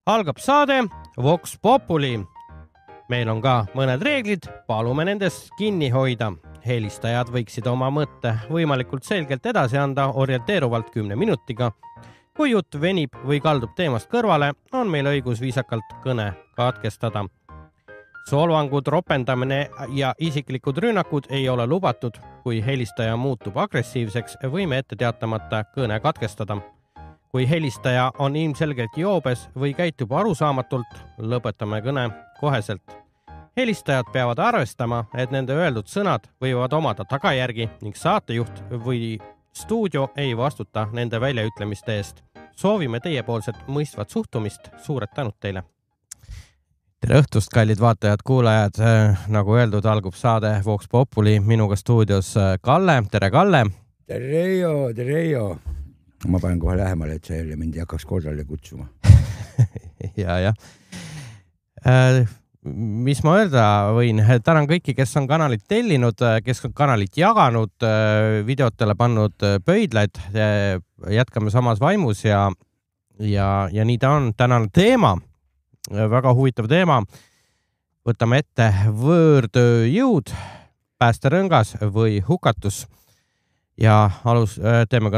Algab saade Vox Populi. Meil on ka mõned reeglid, palume nendest kinni hoida. Helistajad võiksid oma mõtte võimalikult selgelt edasi anda orienteeruvalt 10 minutiga. Kui jutt venib või kaldub teemast kõrvale, on meil õigus viisakalt kõne katkestada. Solvangud, ropendamine ja isiklikud rünnakud ei ole lubatud. Kui helistaja muutub agressiivseks, võime ette teatamata kõne katkestada. Kui helistaja on ilmselgelt joobes või käitub arusaamatult, lõpetame kõne koheselt. Helistajad peavad arvestama, et nende öeldud sõnad võivad omada tagajärgi ning saatejuht või stuudio ei vastuta nende väljaütlemiste eest. Soovime teiepoolset mõistvat suhtumist. Suured tänud teile. Tere õhtust, kallid vaatajad, kuulajad. Nagu öeldud, algub saade Vox Populi. Minuga stuudios Kalle. Tere, Kalle. Tereio. Ma panen kohe lähemale, et sa jälle mind ei hakkaks korrale kutsuma. ja. Mis ma öelda võin? Tänan kõiki, kes on kanalit tellinud, kes on kanalit jaganud, videotele pannud pöidlaid. Jätkame samas vaimus ja nii ta on. Tänane teema, väga huvitav teema. Võtame ette võõrtööjõud, päästerõngas või hukatus. Ja teeme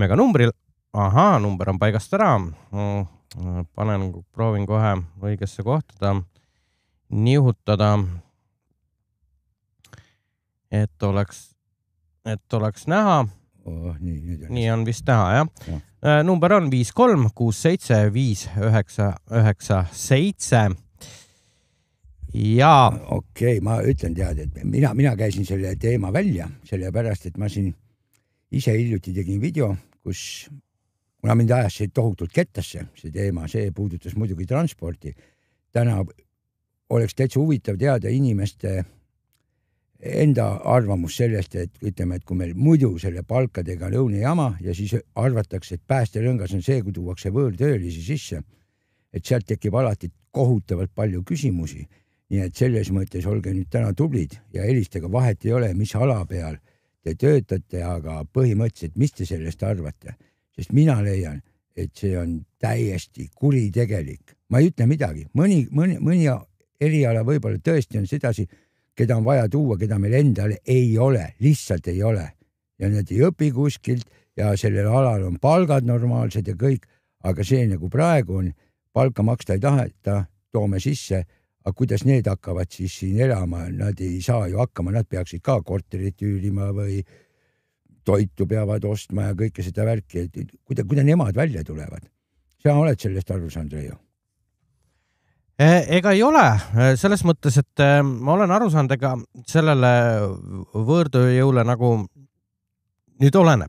ka numbril. Ahaa, number on paigast ära. Proovin kohe õigesse kohta nihutada, et oleks näha. Nii on vist näha, jah. Number on 53 67 5997. Ja okei, ma ütlen et mina käisin selle teema välja, sellepärast, et ma siin ise hiljuti tegin video, kus kuna mind ajas see tohutult kettasse, see teema, see puudutas muidugi transporti. Täna oleks täitsa huvitav teada inimeste enda arvamus sellest, et ütleme, et kui meil muidu selle palkadega lõune jama ja siis arvatakse, et päästerõngas on see, kui tuuakse võõrtöölisi sisse, et sealt tekib alati kohutavalt palju küsimusi. Nii et selles mõttes olge nüüd täna tublid ja helistega vahet ei ole, mis ala peal te töötate, aga põhimõtteliselt, mis te sellest arvate? Sest mina leian, et see on täiesti kuritegelik. Ma ei ütle midagi. Mõni eriala võib-olla tõesti on sedasi, keda on vaja tuua, keda meil endal ei ole, lihtsalt ei ole. Ja need ei õpi kuskilt ja sellel alal on palgad normaalsed ja kõik, aga see nagu praegu on, palka maksta ei taheta, toome sisse, aga kuidas need hakkavad siis siin elama? Nad ei saa ju hakkama, nad peaksid ka korterit üürima või toitu peavad ostma ja kõike seda värki, et kuidas nemad välja tulevad. Sa oled sellest aru saanud, Reijo? Ega ei ole. Selles mõttes, et ma olen aru saanud, ega sellele võõrtööjõule nagu nüüd oleneb.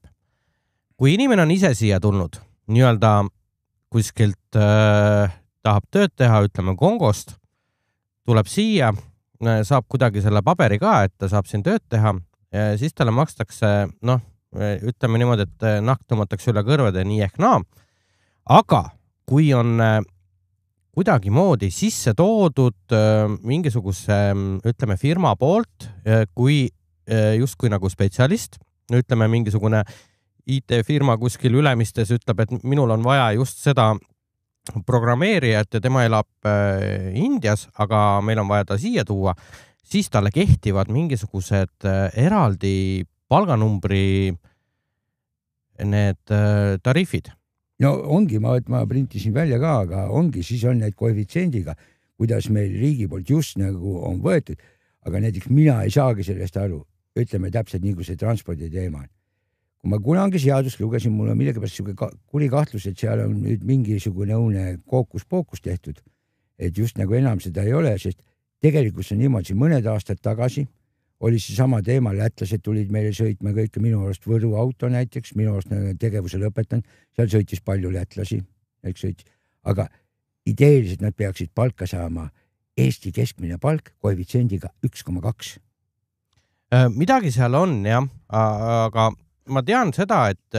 Kui inimene on ise siia tulnud, nii-öelda kuskilt tahab tööd teha, ütleme Kongost, tuleb siia, saab kuidagi selle paberi ka, et ta saab siin tööd teha, siis talle makstakse, ütleme niimoodi, et nahk tõmmatakse üle kõrvade nii ehk naa. Aga kui on kuidagi moodi sisse toodud mingisuguse, ütleme, firma poolt, kui justkui nagu spetsialist, ütleme mingisugune IT-firma kuskil ülemistes ütleb, et minul on vaja just seda programmeerijat ja tema elab Indias, aga meil on vaja ta siia tuua, siis talle kehtivad mingisugused eraldi palganumbri need tariifid. No ongi, ma printisin välja ka, aga ongi, siis on need koefitsiendiga, kuidas meil riigi poolt just nagu on võetud, aga näiteks mina ei saagi sellest aru, ütleme täpselt nii, kui see transpordi teema on. Kui ma kunagi seadust lugesin, mul on millegipärast kuri kahtlus, et seal on nüüd mingisugune õune kookus-pookus tehtud, et just nagu enam seda ei ole, sest tegelikult see on niimoodi, mõned aastad tagasi oli see sama teema, lätlased tulid meile sõitma kõike, minu arust Võru auto näiteks, minu arust tegevuse lõpetan, seal sõitis palju lätlasi, aga ideeliselt nad peaksid palka saama Eesti keskmine palk koefitsiendiga 1,2. Midagi seal on, jah, aga ma tean seda, et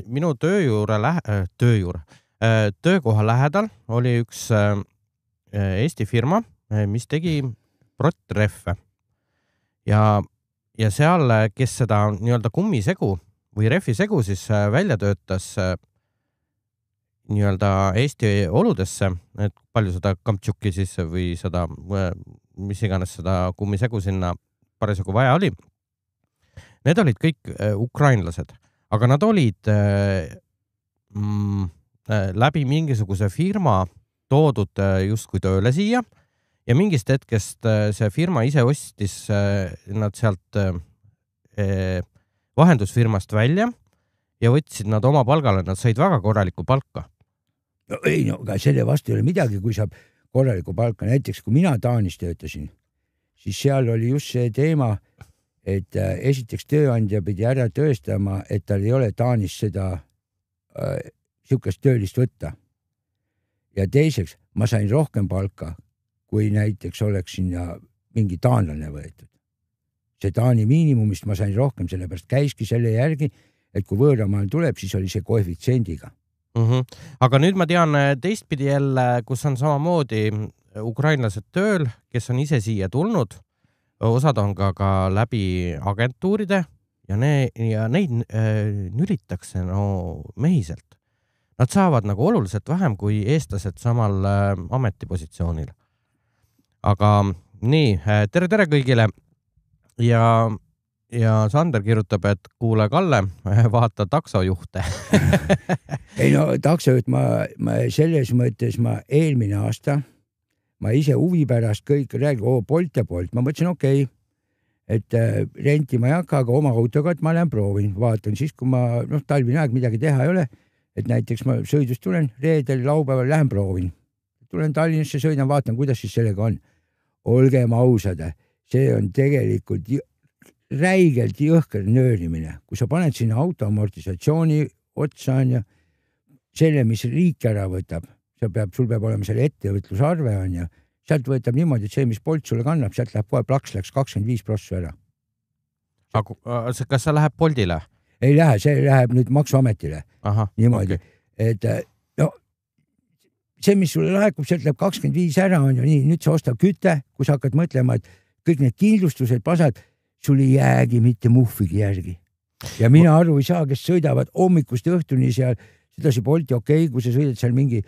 minu töökoha lähedal oli üks Eesti firma, mis tegi prottreffe ja seal, kes seda nii-öelda kummisegu või rehvisegu siis välja töötas, nii-öelda Eesti oludesse, et palju seda kamptšukki sisse või seda, mis iganes seda kummisegu sinna parasjagu vaja oli. Need olid kõik ukrainlased, aga nad olid läbi mingisuguse firma toodud justkui tööle siia ja mingist hetkest see firma ise ostis nad sealt vahendusfirmast välja ja võtsid nad oma palgale, nad said väga korralikku palka. No, ei, no aga selle vastu ei ole midagi, kui saab korralikku palka. Näiteks, kui mina Taanis töötasin, siis seal oli just see teema, et esiteks tööandja pidi ära tõestama, et tal ei ole Taanis seda sihukest töölist võtta. Ja teiseks, ma sain rohkem palka, kui näiteks oleks sinna mingi taanlane võetud. See Taani miinimumist ma sain rohkem, sellepärast käiski selle järgi, et kui võõramaal tuleb, siis oli see koefitsiendiga. Aga nüüd ma tean teistpidi jälle, kus on samamoodi ukrainlased tööl, kes on ise siia tulnud, osad on ka läbi agentuuride ja neid nülitakse mehiselt. Nad saavad nagu oluliselt vähem kui eestlased samal ametipositsioonil. Aga nii, tere kõigile ja Sander kirjutab, et kuule Kalle, vaata taksojuhte. Ei no taksojuht, ma selles mõttes eelmine aasta, ma ise huvi pärast kõik räägin, Bolt ja Bolt, ma mõtlesin okei, et renti ma ei hakka, aga oma autoga, et ma lähen proovin, vaatan siis, kui ma talvine aeg midagi teha ei ole, et näiteks ma sõidust tulen, reedel, laupäeval lähen proovin. Tulen Tallinnasse, sõidan, vaatan, kuidas siis sellega on. Olgem ausad, see on tegelikult räigelt jõhker nöörimine. Kui sa paned sinna auto amortisatsiooni otsa on ja selle, mis riik ära võtab, sul peab olema selle ettevõtlusarve on ja sealt võtab niimoodi, et see, mis Bolt sulle kannab, sealt läheb kohe plaks, läks 25% ära. Aga kas see läheb Boltile? Ei lähe, see läheb nüüd Maksuametile. Niimoodi. Okay. Et see, mis sulle laekub, sealt läheb 25 ära on ju nii, nüüd sa ostab küte, kui sa hakkad mõtlema, et kõik need kindlustused, pasad, sul ei jäägi mitte muhvigi järgi. Ja mina aru ei saa, kes sõidavad hommikust õhtuni seal, sedasi Bolti okei, kui sa sõidad seal mingi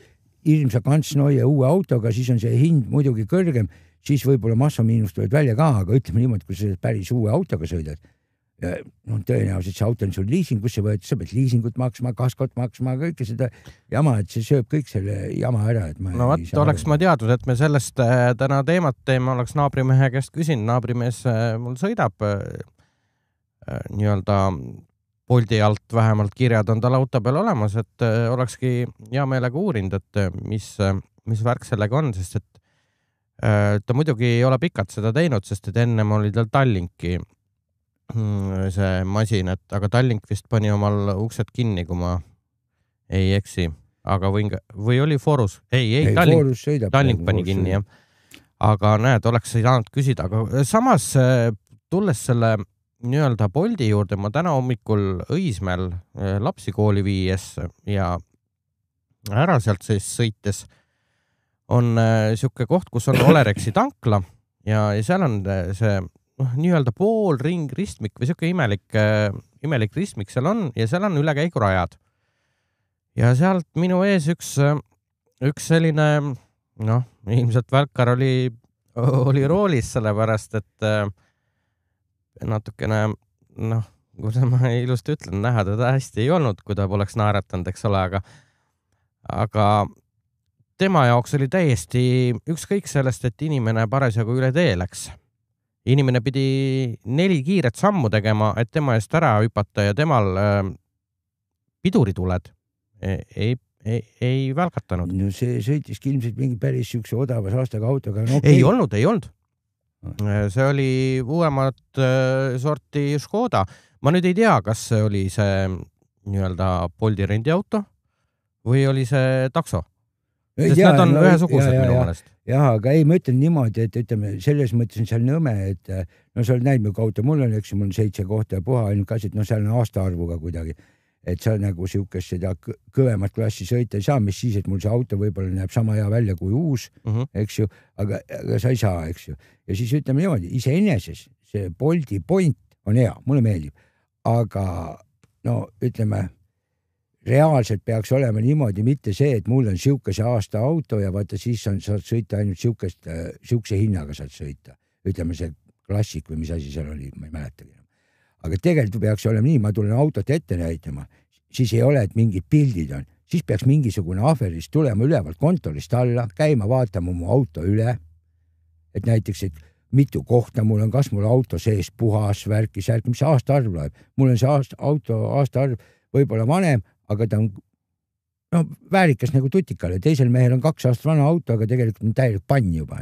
ilmsa kantsnoie uue autoga, siis on see hind muidugi kõrgem, siis võib-olla massamiinust tuleb välja ka, aga ütleme niimoodi, kui sa päris uue autoga sõidad, tõenäoliselt see auto on sul liisingusse võetud, sa pead liisingut maksma, kaskot maksma, kõike seda jama, et see sööb kõik selle jama ära. Et no võt, oleks ma teadnud, et me sellest täna teemat teeme, oleks naabrimehe käest küsinud, naabrimees mul sõidab nii-öelda Bolti alt vähemalt kirjad on tal auto peal olemas, et olekski hea meelega uurinud, et mis värk sellega on, sest et ta muidugi ei ole pikalt seda teinud, sest et ennem oli tal Tallinki see masin, aga Tallink vist pani omal uksed kinni, kui ma ei eksi, aga või oli Forus? Ei, Tallink pani kinni, jah. Aga näed, oleks saanud küsida, aga samas tulles selle nii-öelda Bolti juurde, ma täna hommikul Õismäel lapsi kooli viies ja ära sealt siis sõites on siuke koht, kus on Olerexi tankla ja seal on see nii-öelda pool ring ristmik või siuke imelik ristmik seal on ja seal on ülekäigurajad. Ja sealt minu ees üks selline, ilmselt välkar oli roolis, sellepärast, et natukene, kuidas ma ilusti ütlen, näha teda hästi ei olnud, kui ta poleks naeratanud, eks ole, aga tema jaoks oli täiesti ükskõik sellest, et inimene parasjagu üle tee läks. Inimene pidi 4 kiiret sammu tegema, et tema eest ära hüpata ja temal pidurituled ei välkatanud. No see sõitiski ilmselt mingi päris siukse odava saastaga autoga. No, okay. Ei olnud. See oli uuemat sorti Škoda. Ma nüüd ei tea, kas see oli see nii-öelda Bolti rendiauto või oli see takso. Sest need on ühesugused minu mõnest. Jah, aga ei, ma ütlen niimoodi, et ütleme, selles mõttes on seal nõme, et sa oled näinud mu auto, mul on 7 kohta ja puha ainult asi, et seal on aastaarvuga kuidagi, et sa nagu siukest seda kõvemat klassi sõita ei saa, mis siis, et mul see auto võib-olla näeb sama hea välja kui uus, eks ju, aga sa ei saa, eks ju. Ja siis ütleme niimoodi, iseeneses see Bolti point on hea, mulle meeldib, aga ütleme, reaalselt peaks olema niimoodi, mitte see, et mul on siukese aasta auto ja vaata siis saad sõita ainult siukse hinnaga saad sõita. Ütleme see klassik või mis asi seal oli, ma ei mäletagi. Aga tegelikult peaks olema nii, ma tulen autot ette näitama, siis ei ole, et mingid pildid on. Siis peaks mingisugune aferist tulema ülevalt kontorist alla, käima vaatama mu auto üle. Et näiteks, et mitu kohta mul on, kas mul auto sees puhas, värki, mis aastaarv loeb. Mul on see auto aastaarv võib-olla vanem, aga ta on väärikas nagu tutikale. Teisel mehel on 2 aastat vana auto, aga tegelikult on täielik pann juba.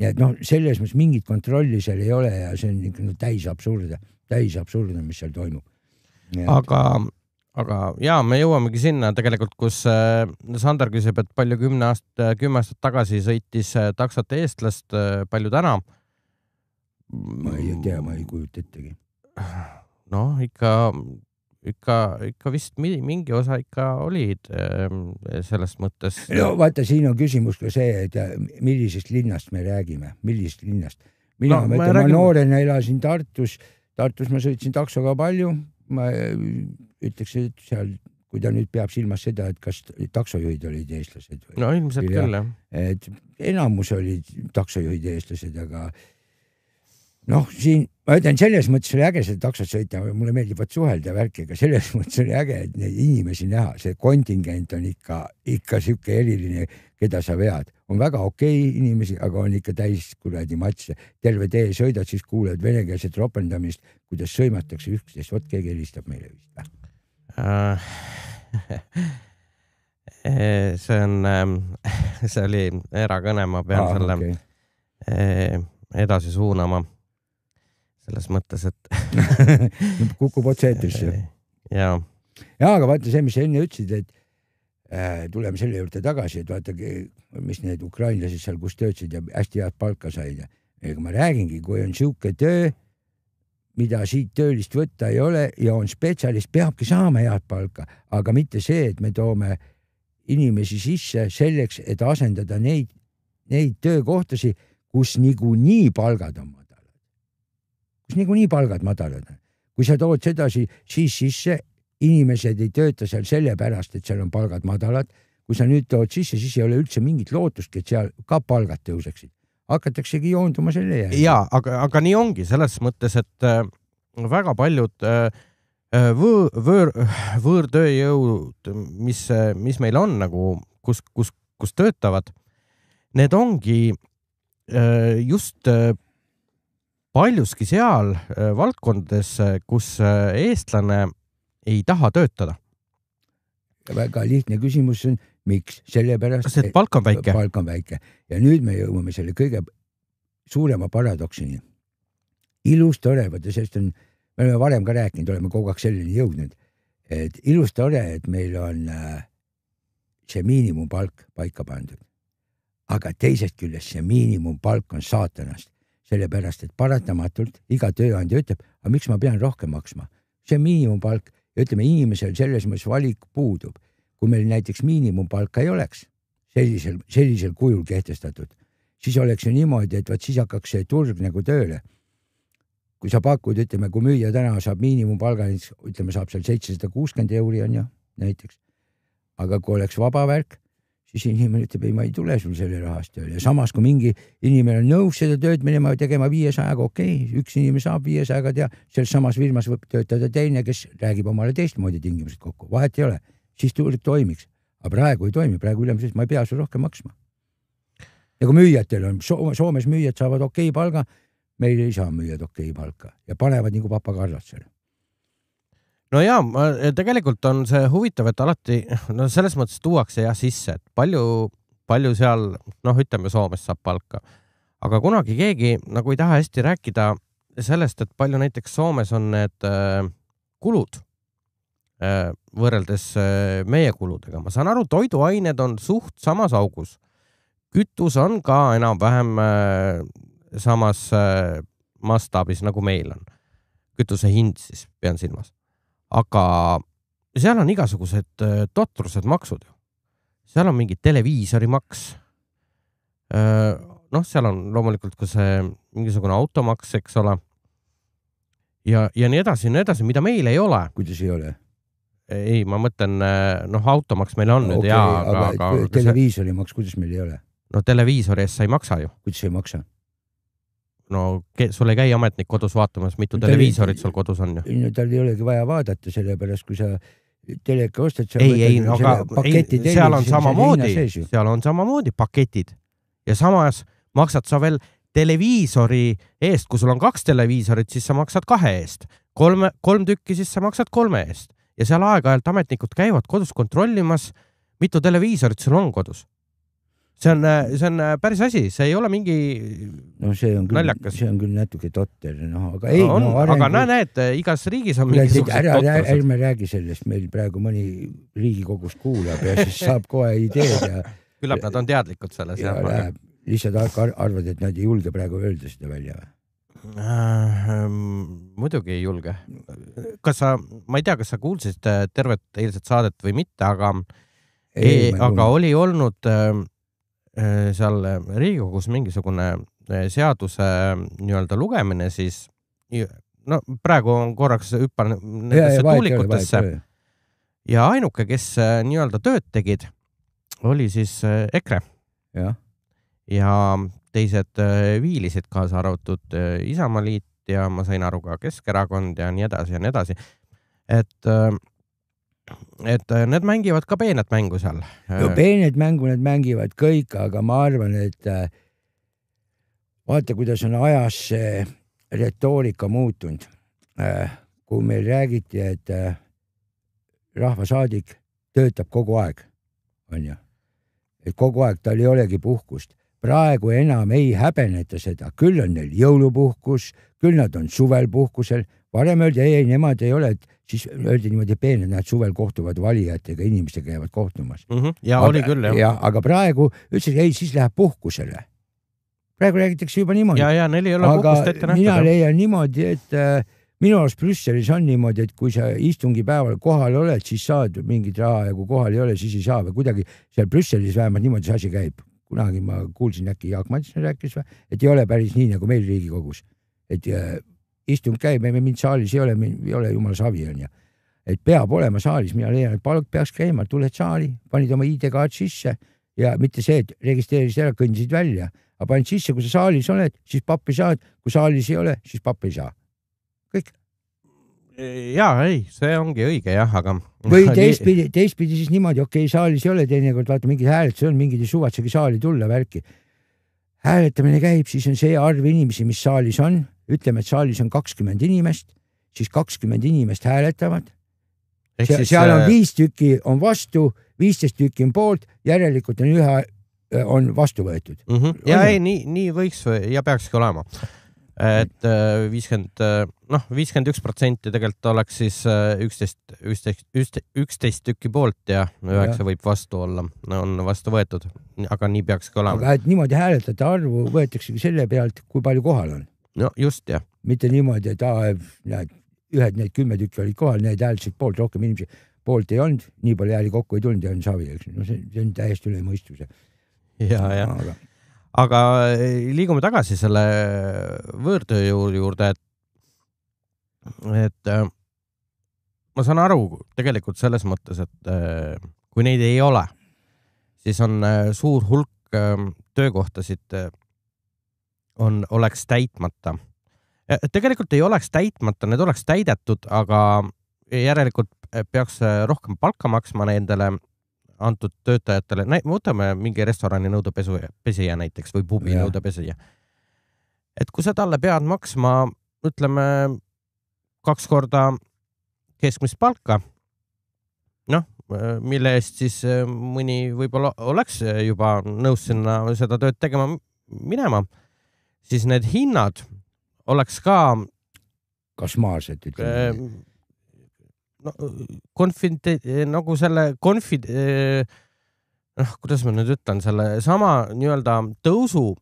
Ja et selles mõttes mingit kontrolli seal ei ole ja see on ikka täis absurde, mis seal toimub. Aga jaa, me jõuamegi sinna tegelikult, kus Sander küsib, et palju 10 aastat tagasi sõitis taksot eestlast, palju täna? Ma ei tea, ma ei kujuta ettegi. No, ikka vist mingi osa ikka olid selles mõttes. No vaata, siin on küsimus ka see, et millisest linnast me räägime, millisest linnast. Ma noorena elasin Tartus ma sõitsin taksoga palju, ma ütleks, et seal, kui ta nüüd peab silmas seda, et kas taksojuhid olid eestlased. No ilmselt küll, jah. Et enamus olid taksojuhid eestlased, aga siin, ma ütlen, selles mõttes oli äge seda taksot sõita, mulle meeldivad suhelda värki, aga selles mõttes oli äge, et neid inimesi näha, see kontingent on ikka siuke eriline, keda sa vead. On väga okei inimesi, aga on ikka täis kuradi matse. Terve tee sõidad, siis kuuled venekeelset ropendamist, kuidas sõimatakse üksteist. Vot keegi helistab meile vist. See oli erakõne, ma pean selle edasi suunama. Selles mõttes, et kukub otse eetrisse. Jaa, aga vaata see, mis sa enne ütlesid, et tuleme selle juurde tagasi, et vaata, mis need ukrainlased seal, kus töötsid ja hästi head palka said. Ega ma räägingi, kui on siuke töö, mida siit töölist võtta ei ole ja on spetsialist, peabki saama head palka, aga mitte see, et me toome inimesi sisse selleks, et asendada neid töökohtasi, kus niikuinii palgad on madalad. Kus niikuinii palgad madalad on. Kui sa tood sedasi siis sisse, inimesed ei tööta seal sellepärast, et seal on palgad madalad. Kui sa nüüd tood sisse, siis ei ole üldse mingit lootust, et seal ka palgad tõuseksid. Hakataksegi joonduma selle järgi. Jaa, aga nii ongi selles mõttes, et väga paljud võõrtööjõud, mis meil on, nagu, kus töötavad, need ongi just paljuski seal valdkondades, kus eestlane ei taha töötada. Väga lihtne küsimus on, miks? Sellepärast, et palk on väike. Palk on väike. Ja nüüd me jõuame selle kõige suurema paradoksini. Ilus tore, vaata, sest me oleme varem ka rääkinud, oleme kogu aeg selleni jõudnud, et ilus tore, et meil on see miinimumpalk paika pandud. Aga teisest küljest see miinimumpalk on saatanast, sellepärast, et paratamatult iga tööandja ütleb, aga miks ma pean rohkem maksma? See miinimumpalk, ja ütleme, inimesel selles mõttes valik puudub. Kui meil näiteks miinimumpalka ei oleks sellisel kujul kehtestatud, siis oleks ju niimoodi, et siis hakkaks see turg nagu tööle. Kui sa pakud, ütleme, kui müüja täna saab miinimumpalga, ütleme, saab seal 760 euri on ju näiteks. Aga kui oleks vaba värk, siis inimene ütleb, ei, ma ei tule sul selle rahast tööle. Ja samas, kui mingi inimene on nõus seda tööd minema tegema 500-ga, okei, üks inimene saab 500-ga tea, selles samas firmas võib töötada teine, kes räägib omale teistmoodi tingimused kokku. Vahet ei ole, siis turg toimiks. Aga praegu ei toimi, praegu ülemisest ma ei pea sul rohkem maksma. Ja kui müüjatel on, Soomes müüjad saavad okei palga, meil ei saa müüjad okei palka ja panevad nagu papakarlad selle. No jaa, tegelikult on see huvitav, et alati selles mõttes tuuakse sisse, et palju seal, ütleme, Soomes saab palka. Aga kunagi keegi nagu ei taha hästi rääkida sellest, et palju näiteks Soomes on need kulud võrreldes meie kuludega. Ma saan aru, toiduained on suht samas augus. Kütus on ka enam-vähem samas mastaabis nagu meil on. Kütuse hind siis pean silmas. Aga seal on igasugused totrused maksud. Seal on mingi televiisori maks. Seal on loomulikult ka see mingisugune automaks, eks ole. Ja nii edasi, mida meil ei ole. Kuidas ei ole? ei, ma mõtlen, automaks meil on nüüd aga televiisorimaks, kuidas meil ei ole? No televiisori eest sa ei maksa ju. Kuidas ei maksa? No sul ei käi ametnik kodus vaatamas, mitu televiisorit sul kodus on ju. No tal ei olegi vaja vaadata, sellepärast kui sa teleka ostad, seal on samamoodi paketid ja samas maksad sa veel televiisori eest, kui sul on 2 televiisorit, siis sa maksad 2 eest. 3 tükki, siis sa maksad 3 eest. Ja seal aeg-ajalt ametnikud käivad kodus kontrollimas, mitu televiisorit sul on kodus. See on päris asi, see ei ole mingi naljakas. See on küll natuke totter. Aga näed, igas riigis on mingisugused totterused. Ärme räägi sellest, meil praegu mõni Riigikogus kuulab ja siis saab kohe ideed. Küllap nad on teadlikud selles. Lihtsalt arvad, et nad ei julge praegu öelda seda välja või? Muidugi ei julge. Ma ei tea, kas sa kuulsid tervet eilset saadet või mitte, aga oli olnud seal Riigikogus mingisugune seaduse nii-öelda lugemine, siis praegu on korraks hüppan nendesse tuulikutesse ja ainuke, kes nii-öelda tööd tegid, oli siis EKRE. Ja teised viilisid kaasa arvatud Isamaaliit ja ma sain aru ka Keskerakond ja nii edasi ja nii edasi. Et need mängivad ka peenet mängu seal. No peenet mängu need mängivad kõik, aga ma arvan, et vaata, kuidas on ajas see retoorika muutunud. Kui meil räägiti, et rahvasaadik töötab kogu aeg, on ju. Et kogu aeg tal ei olegi puhkust. Praegu enam ei häbeneta seda. Küll on neil jõulupuhkus, küll nad on suvelpuhkusel. Varem öeldi, ei, nemad ei ole, et siis öeldi niimoodi peened, nad suvel kohtuvad valijatega, inimestega käivad kohtumas. Ja oli küll, jah. Aga praegu ütles, ei, siis läheb puhkusele. Praegu räägitakse juba niimoodi. Ja neil ei ole puhkust ette nähtud. Mina leian niimoodi, et minu arust Brüsselis on niimoodi, et kui sa istungipäeval kohal oled, siis saad mingit raha ja kui kohal ei ole, siis ei saa või kuidagi seal Brüsselis vähemalt niimoodi see asi käib. Kunagi ma kuulsin äkki Jaak Madsen rääkis, et ei ole päris nii nagu meil Riigikogus. Et istung käib, me mind saalis ei ole jumala savi on ja. Et peab olema saalis, mina leian, et palk peaks käima, tuled saali, panid oma ID-kaart sisse ja mitte see, et registreerisid ära, kõndisid välja. Aga panid sisse, kui sa saalis oled, siis pappi saad, kui saalis ei ole, siis pappi ei saa. Kõik. Jaa, ei, see ongi õige, jah, aga... Või teistpidi siis niimoodi, okei, saalis ei ole teinekord, vaata, mingid hääletus on, mingid ei suvatsegi saali tulla värki. Hääletamine käib, siis on see arv inimesi, mis saalis on. Ütleme, et saalis on 20 inimest, siis 20 inimest hääletavad. Seal on 5 tükki on vastu, 15 tükki on poolt, järelikult on vastu võetud. Ja ei, nii võiks ja peakski olema. Et 51% tegelikult oleks siis 11 tükki poolt ja 9 võib vastu olla, on vastu võetud, aga nii peakski olema. Aga et niimoodi hääletajate arvu võetaksegi selle pealt, kui palju kohal on. No just, jah. Mitte niimoodi, et ühed need 10 tükki olid kohal, need hääldasid poolt, rohkem inimesi poolt ei olnud, nii palju hääli kokku ei tulnud ja on savi. No see on täiesti üle mõistuse. Ja. Aga liigume tagasi selle võõrtööjõu juurde, et ma saan aru tegelikult selles mõttes, et kui neid ei ole, siis on suur hulk töökohtasid oleks täitmata. Tegelikult ei oleks täitmata, need oleks täidetud, aga järelikult peaks rohkem palka maksma nendele antud töötajatele, võtame mingi restorani nõudepesija näiteks või pubi nõudepesija. Et kui sa talle pead maksma, ütleme, 2 korda keskmist palka, mille eest siis mõni võib-olla oleks juba nõus sinna seda tööd tegema minema, siis need hinnad oleks ka kasmaarsed, ütleme. Nagu selle kuidas ma nüüd ütlen, selle sama nii-öelda tõusu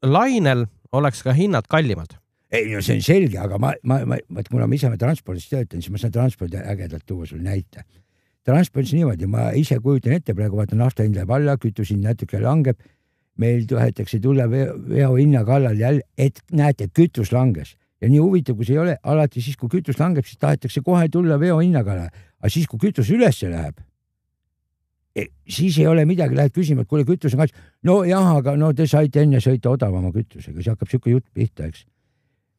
lainel oleks ka hinnad kallimad. Ei, no see on selge, aga kuna ma ise transpordis töötan, siis ma saan transpordi ägedalt tuua sul näite. Transpordis niimoodi, ma ise kujutan ette, praegu vaatan nafta hind läheb alla, kütusin natuke langeb, meil tahetakse tulla veo hinna kallal jälle, et näete, kütus langes. Ja nii huvitav, kui see ei ole, alati siis, kui kütus langeb, siis tahetakse kohe tulla veo hinna kallal. aga siis, kui kütus ülesse läheb, siis ei ole midagi, lähed küsima, et kuule, kütus on katsas. No jah, aga no te saite enne sõita odavama kütusega, siis hakkab siuke jutt pihta, eks.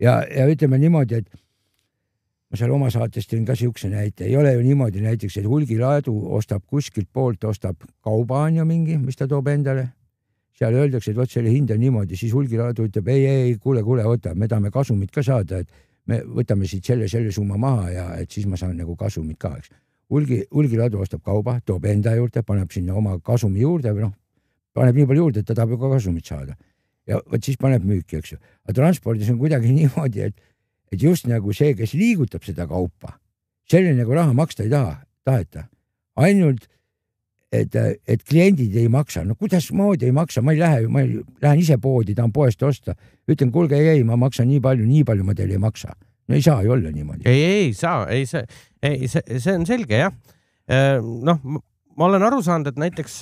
Ja ütleme niimoodi, et ma seal oma saates tõin ka siukse näite, ei ole ju niimoodi näiteks, et hulgilaadu ostab kuskilt poolt, ostab kauba on ju mingi, mis ta toob endale. Seal öeldakse, et võt selle hind on niimoodi, siis hulgilaadu ütleb, ei, kuule, võta, me tahame kasumit ka saada, et me võtame siit selle summa maha ja et siis ma saan nagu kasumit ka, eks. Hulgilaadu ostab kauba, toob enda juurde, paneb sinna oma kasumi juurde või paneb nii palju juurde, et ta tahab ju ka kasumit saada. Ja võt siis paneb müüki, eks ju. Aga transpordis on kuidagi niimoodi, et just nagu see, kes liigutab seda kaupa, selle nagu raha maksta ei taheta. Ainult, et kliendid ei maksa. No kuidas moodi ei maksa? Ma lähen ise poodi, tahan poest osta. Ütlen, kuulge, ei, ma maksan nii palju ma teile ei maksa. No ei saa ju olla niimoodi. Ei saa, see on selge, jah. Ma olen aru saanud, et näiteks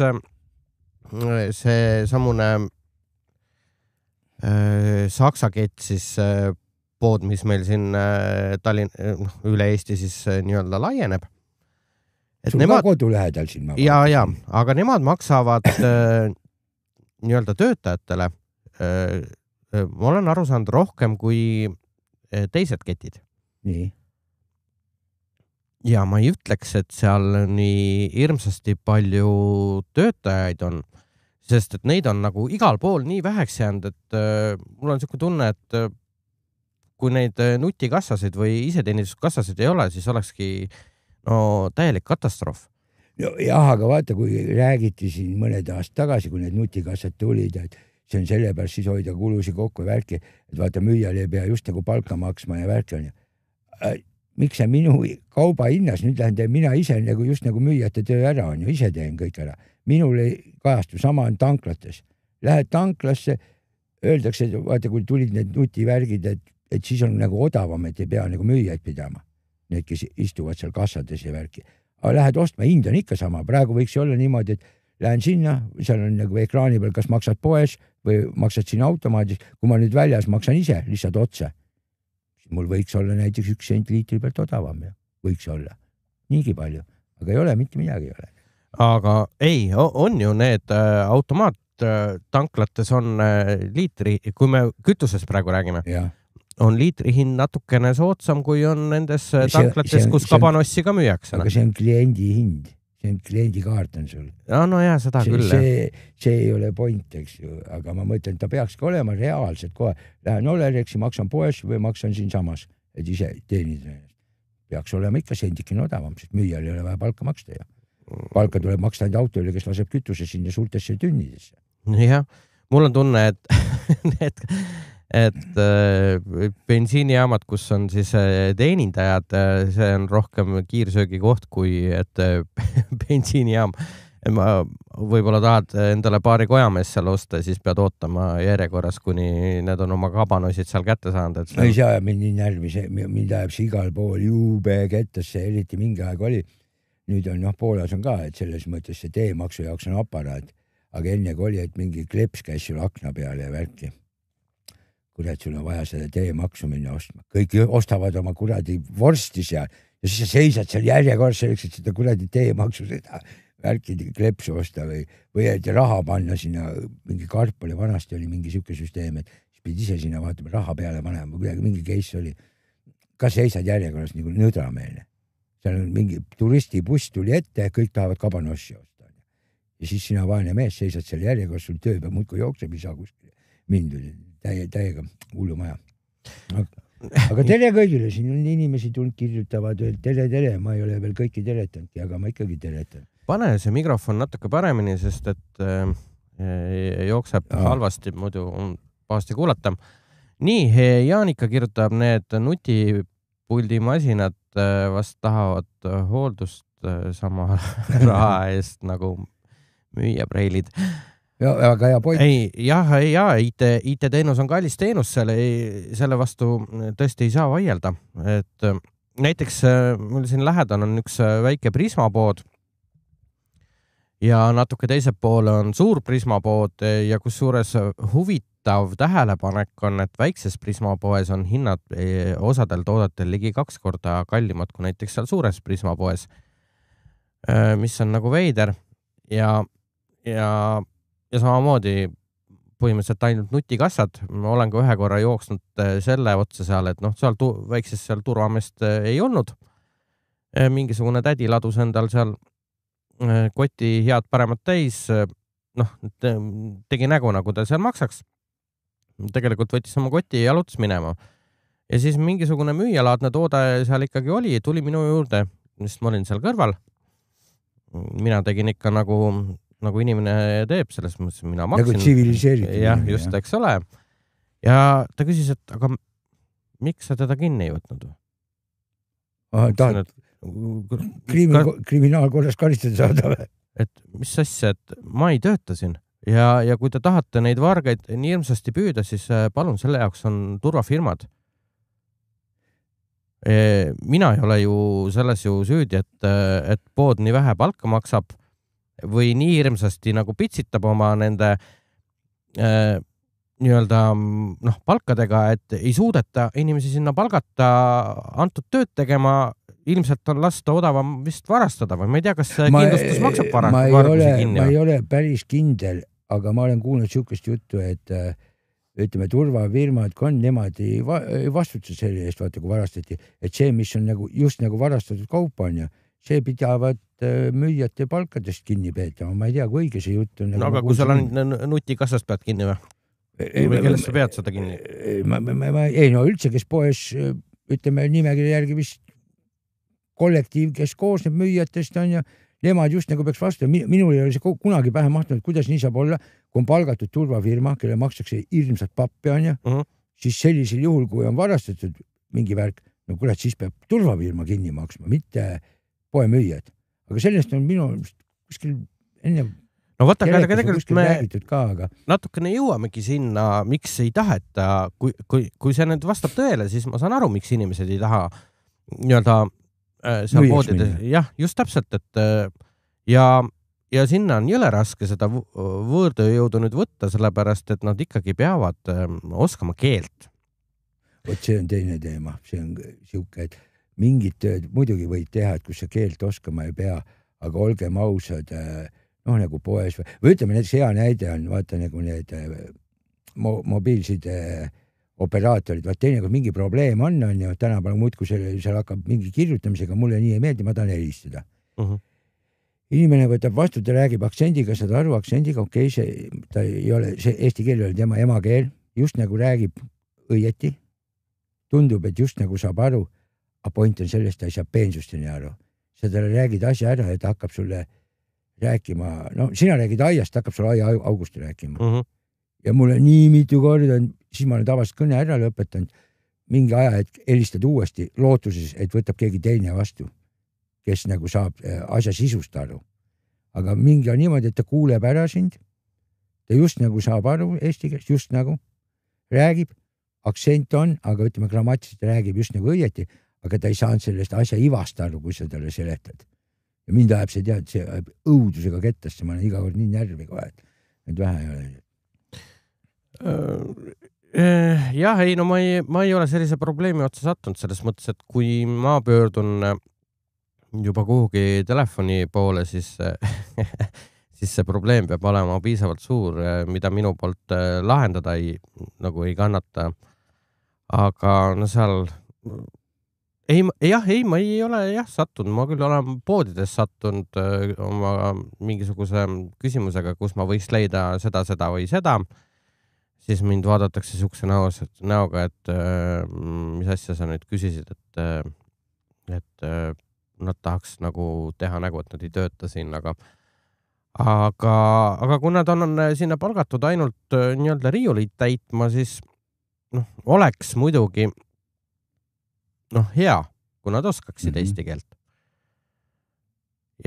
see samune Saksa kett siis pood, mis meil siin üle Eesti siis nii-öelda laieneb. Sul ka kodu lähedal siin? Ja, aga nemad maksavad nii-öelda töötajatele, ma olen aru saanud rohkem kui teised ketid. Nii. Ja ma ei ütleks, et seal nii hirmsasti palju töötajaid on, sest et neid on nagu igal pool nii väheks jäänud, et mul on selline tunne, et kui neid nutikassasid või iseteeninduskassasid ei ole, siis olekski täielik katastroof. Jah, aga vaata, kui räägiti siin mõned aasta tagasi, kui need nutikassad tulid, et see on selle pärast siis hoida kulusi kokku ja värki, et vaata müüjale ei pea just nagu palka maksma ja värki on. Miks see minu kauba hinnas, nüüd lähen mina ise just nagu müüjate töö ära on ju, ise teen kõik ära. Minul ei kajastu, sama on tanklates. Lähed tanklasse, öeldakse, et vaata, kui tulid need nutivärgid, et siis on nagu odavam, et ei pea nagu müüjaid pidama. Need, kes istuvad seal kassades ja värki. Aga lähed ostma, hind on ikka sama. Praegu võiks olla niimoodi, et lähen sinna, seal on nagu ekraani peal, kas maksad poes või maksad siin automaadis. Kui ma nüüd väljas maksan ise lihtsalt otse, siis mul võiks olla näiteks 1 sent liitri pealt odavam ja võiks olla. Niigi palju, aga ei ole, mitte midagi ei ole. Aga ei, on ju need automaattanklates on liitri, kui me kütusest praegu räägime, on liitri hind natukene soodsam, kui on nendes tanklates, kus kabanossi ka müüakse. Aga see on kliendi hind. See on kliendikaart on sul. No jah, seda küll. See ei ole point, eks ju, aga ma mõtlen, ta peakski olema reaalselt kohe. Lähen Olereksi, maksan poes või maksan siin samas, et ise teenida. Peaks olema ikka sendikin odavam, sest müüjal ei ole vaja palka maksta ja palka tuleb maksta ainult autole, kes laseb kütuse sinna suurtesse tünnidesse. Jah, mul on tunne, et bensiinijaamad, kus on siis teenindajad, see on rohkem kiirsöögi koht kui et bensiinijaam. Ma võib-olla tahad endale paari kojamees seal osta, siis pead ootama järjekorras, kuni need on oma kabanosid seal kätte saanud. No ei saa mind nii närvi, mind ajab see igal pool juube kettasse, eriti mingi aeg oli. Nüüd on Poolas on ka, et selles mõttes see teemaksu jaoks on aparaat, aga enne oli, et mingi kleps käis sul akna peale ja värki. Kurat, sul on vaja seda teemaksu minna ostma. Kõik ostavad oma kuradi vorsti seal ja siis sa seisad seal järjekorras selleks, et seda kuradi teemaksu seda värki klepsu osta või et raha panna sinna, mingi karp oli, vanasti oli mingi siuke süsteem, et siis pidi ise sinna vaatama, raha peale panema, kuidagi mingi case oli. Kas seisad järjekorras nagu nõdrameelne? Seal on mingi turistibuss tuli ette, kõik tahavad kabanossi osta. Ja siis sina vaene mees seisad seal järjekorras, sul töö peab muudkui jookseb, ei saa kuskile mindud. Täiega hullu maja. Aga tere kõigile, siin on inimesi kirjutavad, tere, ma ei ole veel kõiki teletanudki, aga ma ikkagi teletan. Pane see mikrofon natuke paremini, sest et jookseb halvasti, muidu on pahasti kuulata. Nii, Jaanika kirjutab, need nutipuldimasinad vast tahavad hooldust sama raha eest nagu müüjapreilid. Aga ja point. IT-teenus on kallis teenus, selle vastu tõesti ei saa vaielda. Et näiteks mul siin lähedal on üks väike Prismapood ja natuke teise poole on suur Prismapood ja kus suures huvitav tähelepanek on, et väikses Prismapoes on hinnad osadel toodetel ligi 2 korda kallimad kui näiteks seal suures Prismapoes. mis on nagu veider ja samamoodi põhimõtteliselt ainult nutikassad. Ma olen ka ühe korra jooksnud selle otsa seal, et seal väikses seal turvameest ei olnud. Mingisugune tädi ladus endal seal koti head paremat täis. Tegi nägu, nagu ta seal maksaks. Tegelikult võttis oma koti ja jalutas minema. Ja siis mingisugune müüjalaadne toode seal ikkagi oli, tuli minu juurde, sest ma olin seal kõrval. Mina tegin ikka nagu inimene teeb, selles mõttes mina maksin. Nagu tsiviliseeritud. Jah, just, eks ole. Ja ta küsis, et aga miks sa teda kinni ei võtnud? Tahad kriminaalkorras karistada saada või? Et mis asja, et ma ei tööta siin. Ja kui te tahate neid vargaid nii hirmsasti püüda, siis palun, selle jaoks on turvafirmad. Mina ei ole ju selles ju süüdi, et pood nii vähe palka maksab või nii hirmsasti nagu pitsitab oma nende nii-öelda palkadega, et ei suudeta inimesi sinna palgata antud tööd tegema. Ilmselt on lasta odavam vist varastada või ma ei tea, kas kindlustus maksab vargusi kinni? Ma ei ole päris kindel, aga ma olen kuulnud sihukest juttu, et ütleme, turvafirmad on, nemad ei vastuta selle eest, vaata, kui varastati, et see, mis on just nagu varastatud kaupa on ja see pidavad müüjate palkadest kinni peetama. Ma ei tea, kui õige see jutt on. No aga kui seal on nutikassast pead kinni või? Või kellest sa pead seda kinni? Ei, üldse, kes poes, ütleme, nimekirja järgi vist kollektiiv, kes koosneb müüjatest on ja nemad just nagu peaks vastu. Minul ei ole see kunagi pähe mahtunud, kuidas nii saab olla, kui on palgatud turvafirma, kelle makstakse hirmsat pappi on ja siis sellisel juhul, kui on varastatud mingi värk, no kurat, siis peab turvafirma kinni maksma, mitte poemüüjad. Aga sellest on minu kuskil enne vaata, aga tegelikult me aga natukene jõuamegi sinna, miks ei taheta, kui see nüüd vastab tõele, siis ma saan aru, miks inimesed ei taha nii-öelda seal poodides, jah, just täpselt, et ja sinna on jõle raske seda võõrdööjõudu nüüd võtta, sellepärast, et nad ikkagi peavad oskama keelt. Vot see on teine teema, see on siuke, et mingid tööd muidugi võid teha, et kus sa keelt oskama ei pea, aga olgem ausad, nagu poes või ütleme, näiteks hea näide on, vaata nagu need mobiilside operaatorid, vaat teinekord mingi probleem on ja tänapäeval muudkui seal hakkab mingi kirjutamisega, mulle nii ei meeldi, ma tahan helistada. Inimene võtab vastu, ta räägib aktsendiga, saad aru aktsendiga, okei, ta ei ole, see eesti keel ei ole tema emakeel, just nagu räägib õieti, tundub, et just nagu saab aru, aga point on sellest, ta ei saa peensusteni aru. Sa talle räägid asja ära ja ta hakkab sulle rääkima, sina räägid aiast, ta hakkab sulle aia august rääkima. Ja mulle nii mitu korda, siis ma olen tavaliselt kõne ära lõpetanud, mingi aja, et helistad uuesti lootuses, et võtab keegi teine vastu, kes nagu saab asja sisust aru. Aga mingi on niimoodi, et ta kuuleb ära sind, ta just nagu saab aru eesti keelest, just nagu räägib, aktsent on, aga ütleme grammatiliselt räägib just nagu õieti, aga ta ei saanud sellest asja ivast aru, kui sa talle seletad. Ja mind ajab see tead, see ajab õudusega kettasse, ma olen iga kord nii närvi kohe, et vähe ei ole. Jah, ei, no ma ei ole sellise probleemi otsa sattunud selles mõttes, et kui ma pöördun juba kuhugi telefoni poole, siis see probleem peab olema piisavalt suur, mida minu poolt lahendada nagu ei kannata. Aga seal ma ei ole sattunud, ma küll olen poodides sattunud oma mingisuguse küsimusega, kus ma võiks leida seda või seda. Siis mind vaadatakse sihukese näoga, et mis asja sa nüüd küsisid, et nad tahaks nagu teha nägu, et nad ei tööta siin, aga kui nad on sinna palgatud ainult nii-öelda riiulit täitma, siis oleks muidugi hea, kui nad oskaksid eesti keelt.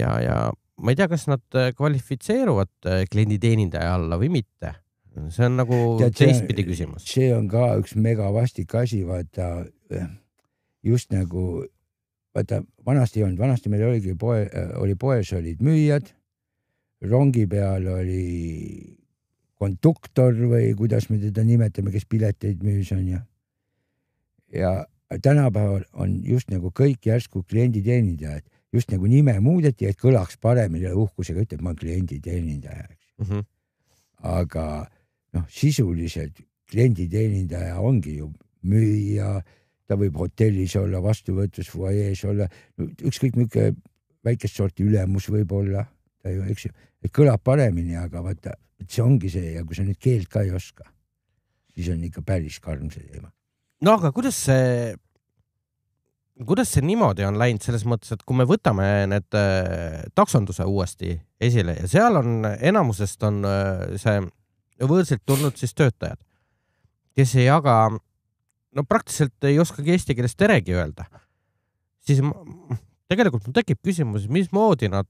Ja ma ei tea, kas nad kvalifitseeruvad klienditeenindaja alla või mitte. See on nagu teistpidi küsimus. See on ka üks mega vastik asi, vaata, just nagu, vaata, vanasti meil oli poes olid müüjad, rongi peal oli konduktor või kuidas me teda nimetame, kes pileteid müüs on ja tänapäeval on just nagu kõik järsku klienditeenindajad just nagu nime muudeti, et kõlaks paremini ja uhkusega ütleb, ma klienditeenindaja. Aga sisuliselt klienditeenindaja ongi ju müüja, ta võib hotellis olla, vastuvõtus, fuajees olla, ükskõik milline väikest sorti ülemus võib olla, ta ju, eks ju, et kõlab paremini, aga vaata, et see ongi see ja kui sa nüüd keelt ka ei oska, siis on ikka päris karm see teema. No aga kuidas see niimoodi on läinud selles mõttes, et kui me võtame need taksonduse uuesti esile ja seal on enamusest on see võõrsilt tulnud siis töötajad, kes ei jaga, praktiliselt ei oskagi eesti keeles teregi öelda, siis tegelikult mul tekib küsimus, mismoodi nad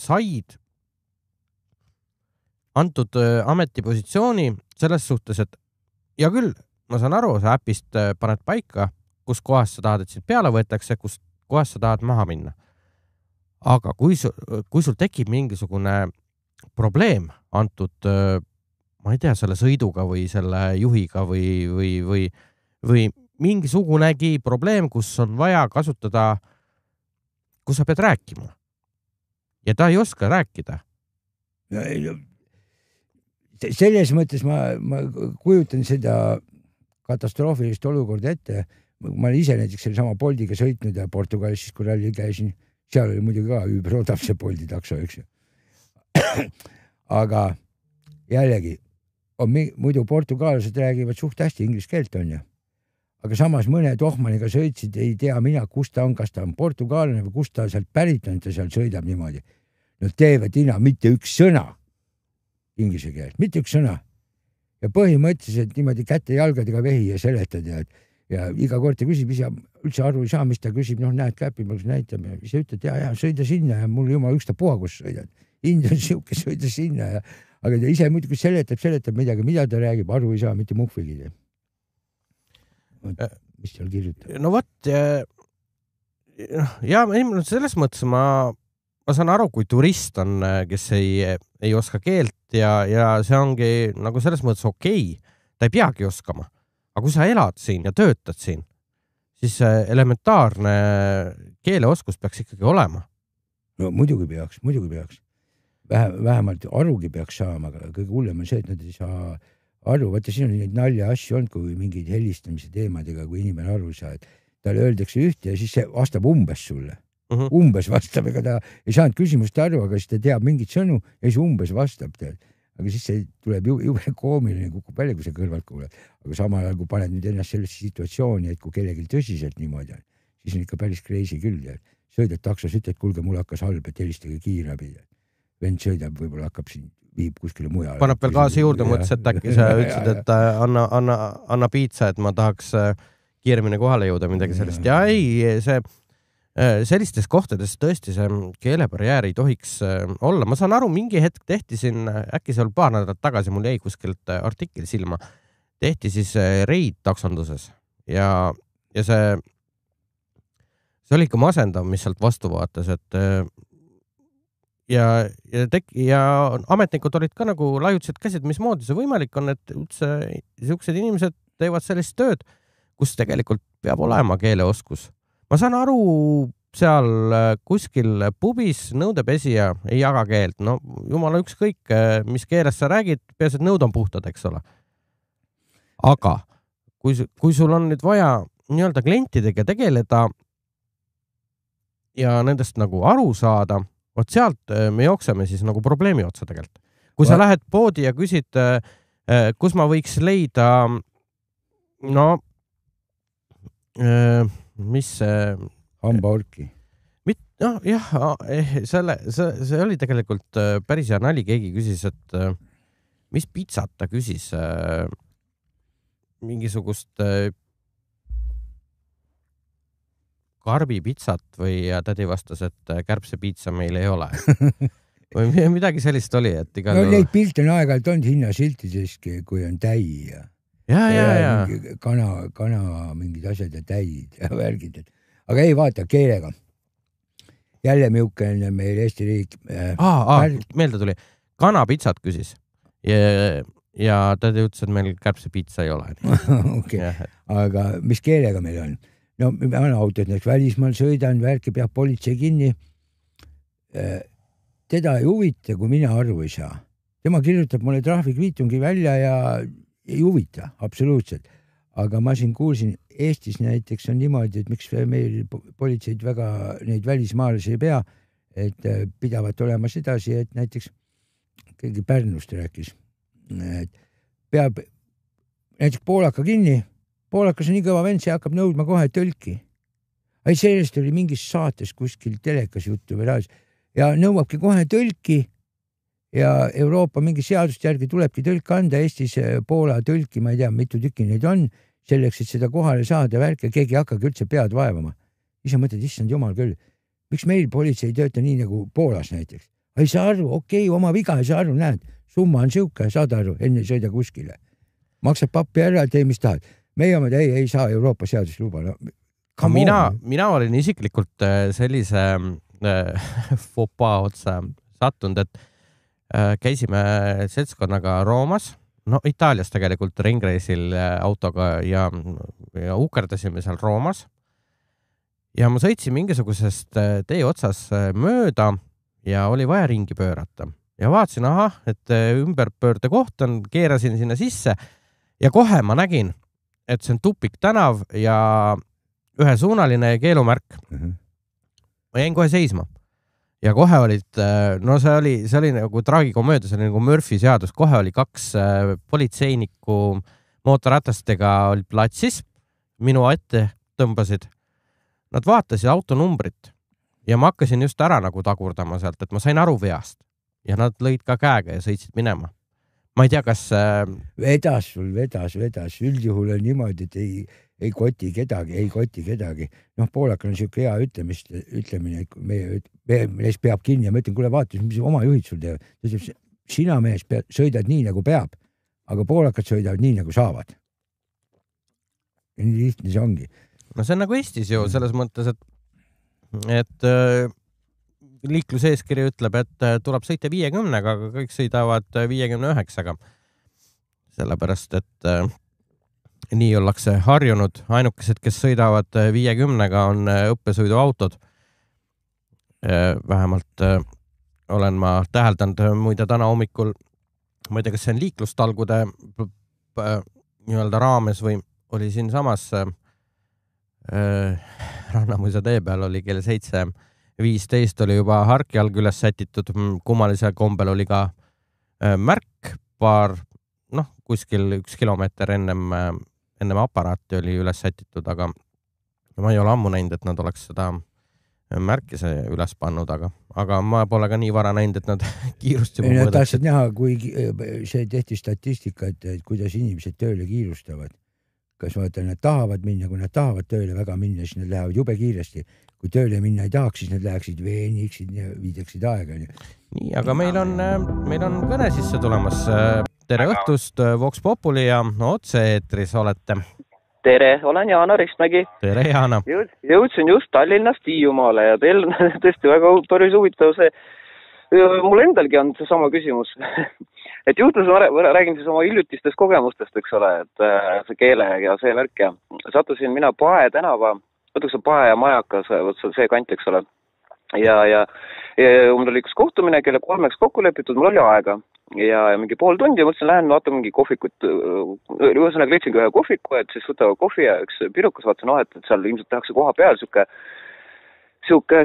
said antud ametipositsiooni selles suhtes, et ja küll, ma saan aru, sa äpist paned paika, kus kohas sa tahad, et sind peale võetakse, kus kohas sa tahad maha minna. Aga kui sul tekib mingisugune probleem antud, ma ei tea, selle sõiduga või selle juhiga või mingisugunegi probleem, kus on vaja kasutada, kus sa pead rääkima. Ja ta ei oska rääkida. Selles mõttes ma kujutan seda katastroofilist olukorda ette. Ma olen ise näiteks selle sama Boltiga sõitnud ja Portugalis, siis kui ralli käisin, seal oli muidugi ka üüberodav see Bolti takso, eks ju. Aga jällegi, muidu portugaalased räägivad suht hästi inglise keelt on ju. Aga samas mõne tohmaniga sõitsid, ei tea mina, kus ta on, kas ta on portugaalane või kus ta sealt pärit on, ta seal sõidab niimoodi. No teevad mitte üks sõna inglise keelt, mitte üks sõna. Ja põhimõtteliselt niimoodi käte jalgadega vehi ja seletad ja iga kord ta küsib, ise üldse aru ei saa, mis ta küsib, näed käpi, ma näitab ja ise ütled, ja sõida sinna ja mul jumal üksta puha, kus sõidad. Ind on siuke, sõida sinna ja aga ta ise muidugi seletab midagi, mida ta räägib, aru ei saa, mitte muhvigi. Mis seal kirjutab? No võt, ja selles mõttes ma saan aru, kui turist on, kes ei oska keelt ja see ongi nagu selles mõttes okei. Ta ei peagi oskama. Aga kui sa elad siin ja töötad siin, siis elementaarne keeleoskus peaks ikkagi olema. No muidugi peaks. Vähemalt arugi peaks saama, aga kõige hullem on see, et nad ei saa aru. Vaata, siin on neid nalja asju olnud, kui mingid helistamise teemadega, kui inimene aru saa, et talle öeldakse ühte ja siis see vastab umbes sulle. Umbes vastab, ega ta ei saanud küsimust aru, aga siis ta teab mingit sõnu ja siis umbes vastab. Aga siis see tuleb jube koomiline, kukub välja, kui see kõrvalt kuuled. Aga samal ajal, kui paned nüüd ennast sellesse situatsiooni, et kui kellelgi tõsiselt niimoodi on, siis on ikka päris crazy küll. Sõidad taksos, ütled, kulge, mul hakkas halb, et helistage kiirabi. Vend sõidab, võib-olla hakkab siin, viib kuskile mujale. Paneb veel kaasa juurde, mõttes, et äkki sa ütlesid, et anna piitsa, et ma tahaks kiiremini kohale jõuda midagi sellest. Ja ei, sellistes kohtades tõesti see keelebarjäär ei tohiks olla. Ma saan aru, mingi hetk tehti siin, äkki seal paar nädalat tagasi, mul jäi kuskilt artikkel silma, tehti siis reid taksonduses ja see oli ikka masendav, mis sealt vastu vaatas, et ja ametnikud olid ka nagu laiutised käsid, mismoodi see võimalik on, et üldse niisugused inimesed teevad sellist tööd, kus tegelikult peab olema keeleoskus. Ma saan aru, seal kuskil pubis nõudepesija ei jaga keelt. No jumala ükskõik, mis keeles sa räägid, peas, et nõud on puhtad, eks ole. Aga kui sul on nüüd vaja nii-öelda klientidega tegeleda ja nendest nagu aru saada, vot sealt me jookseme siis nagu probleemi otsa tegelikult. Kui sa lähed poodi ja küsid, kus ma võiks leida mis hambaorki. See oli tegelikult päris hea nali, keegi küsis, et mis pitsat ta küsis mingisugust karbipitsat või tädi vastas, et kärbsepitsa meil ei ole. Või midagi sellist oli, et igal juhul. Neid pilte on aeg-ajalt olnud hinnasiltideski, kui on täi ja kana mingid asjad ja täid ja värgid. Aga ei vaata keelega. Jälle miukene meil Eesti riik. Meelde tuli. Kanapitsat küsis. Ja ta ütles, et meil kärbsepitsa ei ole. Okay. Aga mis keelega meil on? no ma olen autod, näiteks välismaal sõidan, värki peab politsei kinni. Teda ei huvita, kui mina aru ei saa. Tema kirjutab mulle trahvikviitungi välja ja ei huvita, absoluutselt. Aga ma siin kuulsin, Eestis näiteks on niimoodi, et miks meil politseid väga neid välismaalasi ei pea, et pidavat olema sedasi, et näiteks keegi Pärnust rääkis, et peab näiteks poolaka kinni, poolakas on nii kõva vend, see hakkab nõudma kohe tõlki. Ei, sellest oli mingis saates kuskil telekas juttu või raas ja nõuabki kohe tõlki ja Euroopa mingi seadust järgi tulebki tõlk anda, Eestis Poola tõlki, ma ei tea, mitu tükki neid on, selleks, et seda kohale saada värk ja keegi hakkagi üldse pead vaevama. Ise mõtled, issand jumal küll, miks meil politsei ei tööta nii nagu Poolas näiteks? Ei saa aru, okei, oma viga ei saa aru, näed, summa on siuke, saad aru, enne sõida kuskile. Maksab pappi ära, tee mis tahad. Meie omad ei saa Euroopa seadust luba. No, mina olin isiklikult sellise fopa otsa sattunud, et käisime seltskonnaga Roomas, no Itaalias tegelikult ringreisil autoga ja ukerdasime seal Roomas. Ja ma sõitsin mingisugusest tee otsas mööda ja oli vaja ringi pöörata. Ja vaatasin, et ümberpöörde koht on, keerasin sinna sisse ja kohe ma nägin, et see on tupik tänav ja ühesuunaline keelumärk. Ma jäin kohe seisma. Ja kohe olid, no see oli nagu traagikomöödia, see oli nagu Murphy seadus, kohe oli 2 politseinikku mootorratastega olid platsis, minu ette tõmbasid. Nad vaatasid autonumbrit ja ma hakkasin just ära nagu tagurdama sealt, et ma sain aru veast ja nad lõid ka käega ja sõitsid minema. Ma ei tea, kas... Vedas. Üldjuhul on niimoodi, et ei koti kedagi. Noh, poolakal on siuke hea ütlemine, et mees peab kinni ja ma ütlen, kuule vaata, mis oma juhid sul teevad. Sina mees sõidad nii nagu peab, aga poolakad sõidavad nii nagu saavad. Ja nii lihtne see ongi. No see on nagu Eestis ju selles mõttes, et liikluseeskiri ütleb, et tuleb sõita 50-ga, aga kõik sõidavad 59-ga. Sellepärast, et nii ollakse harjunud. Ainukesed, kes sõidavad 50-ga, on õppesõiduautod. Vähemalt olen ma täheldanud muide täna hommikul, ma ei tea, kas see on liiklustalgude nii-öelda raames või oli siin samas Rannamuisa tee peal oli kell 7:15 oli juba harkjalg üles sätitud, kummalise kombel oli ka märk paar, kuskil 1 kilomeeter ennem aparaati oli üles sätitud, aga ma ei ole ammu näinud, et nad oleks seda märkise üles pannud, aga ma pole ka nii vara näinud, et nad kiirust juba mõõdaksid. Nad tahtsid näha, kui see tehti statistika, et kuidas inimesed tööle kiirustavad. Kas vaata, nad tahavad minna, kui nad tahavad tööle väga minna, siis nad lähevad jube kiiresti. Kui tööle minna ei tahaks, siis nad läheksid veeniksid ja viideksid aega. Nii, aga meil on kõne sisse tulemas. Tere õhtust, Vox Populi ja otse-eetris olete. Tere, olen Jaana Ristmägi. Tere, Jaana. Jõudsin just Tallinnast Hiiumaale ja teil on tõesti väga päris huvitav see. Mul endalgi on see sama küsimus. Et juhtus, ma räägin siis oma hiljutistest kogemustest, eks ole, et see keele ja see värk ja sattusin mina Pae tänava, võtaks see Pae ja Majakas, see kant, eks ole. Ja mul oli üks kohtumine, kelle 3 kokku lepitud, mul oli aega ja mingi pool tundi, mõtlesin, lähen vaatan mingi kohvikut, ühesõnaga leidsin ühe kohviku, et siis võtavad kohvi ja üks pirukas, vaatasin, et seal ilmselt tehakse koha peal siuke,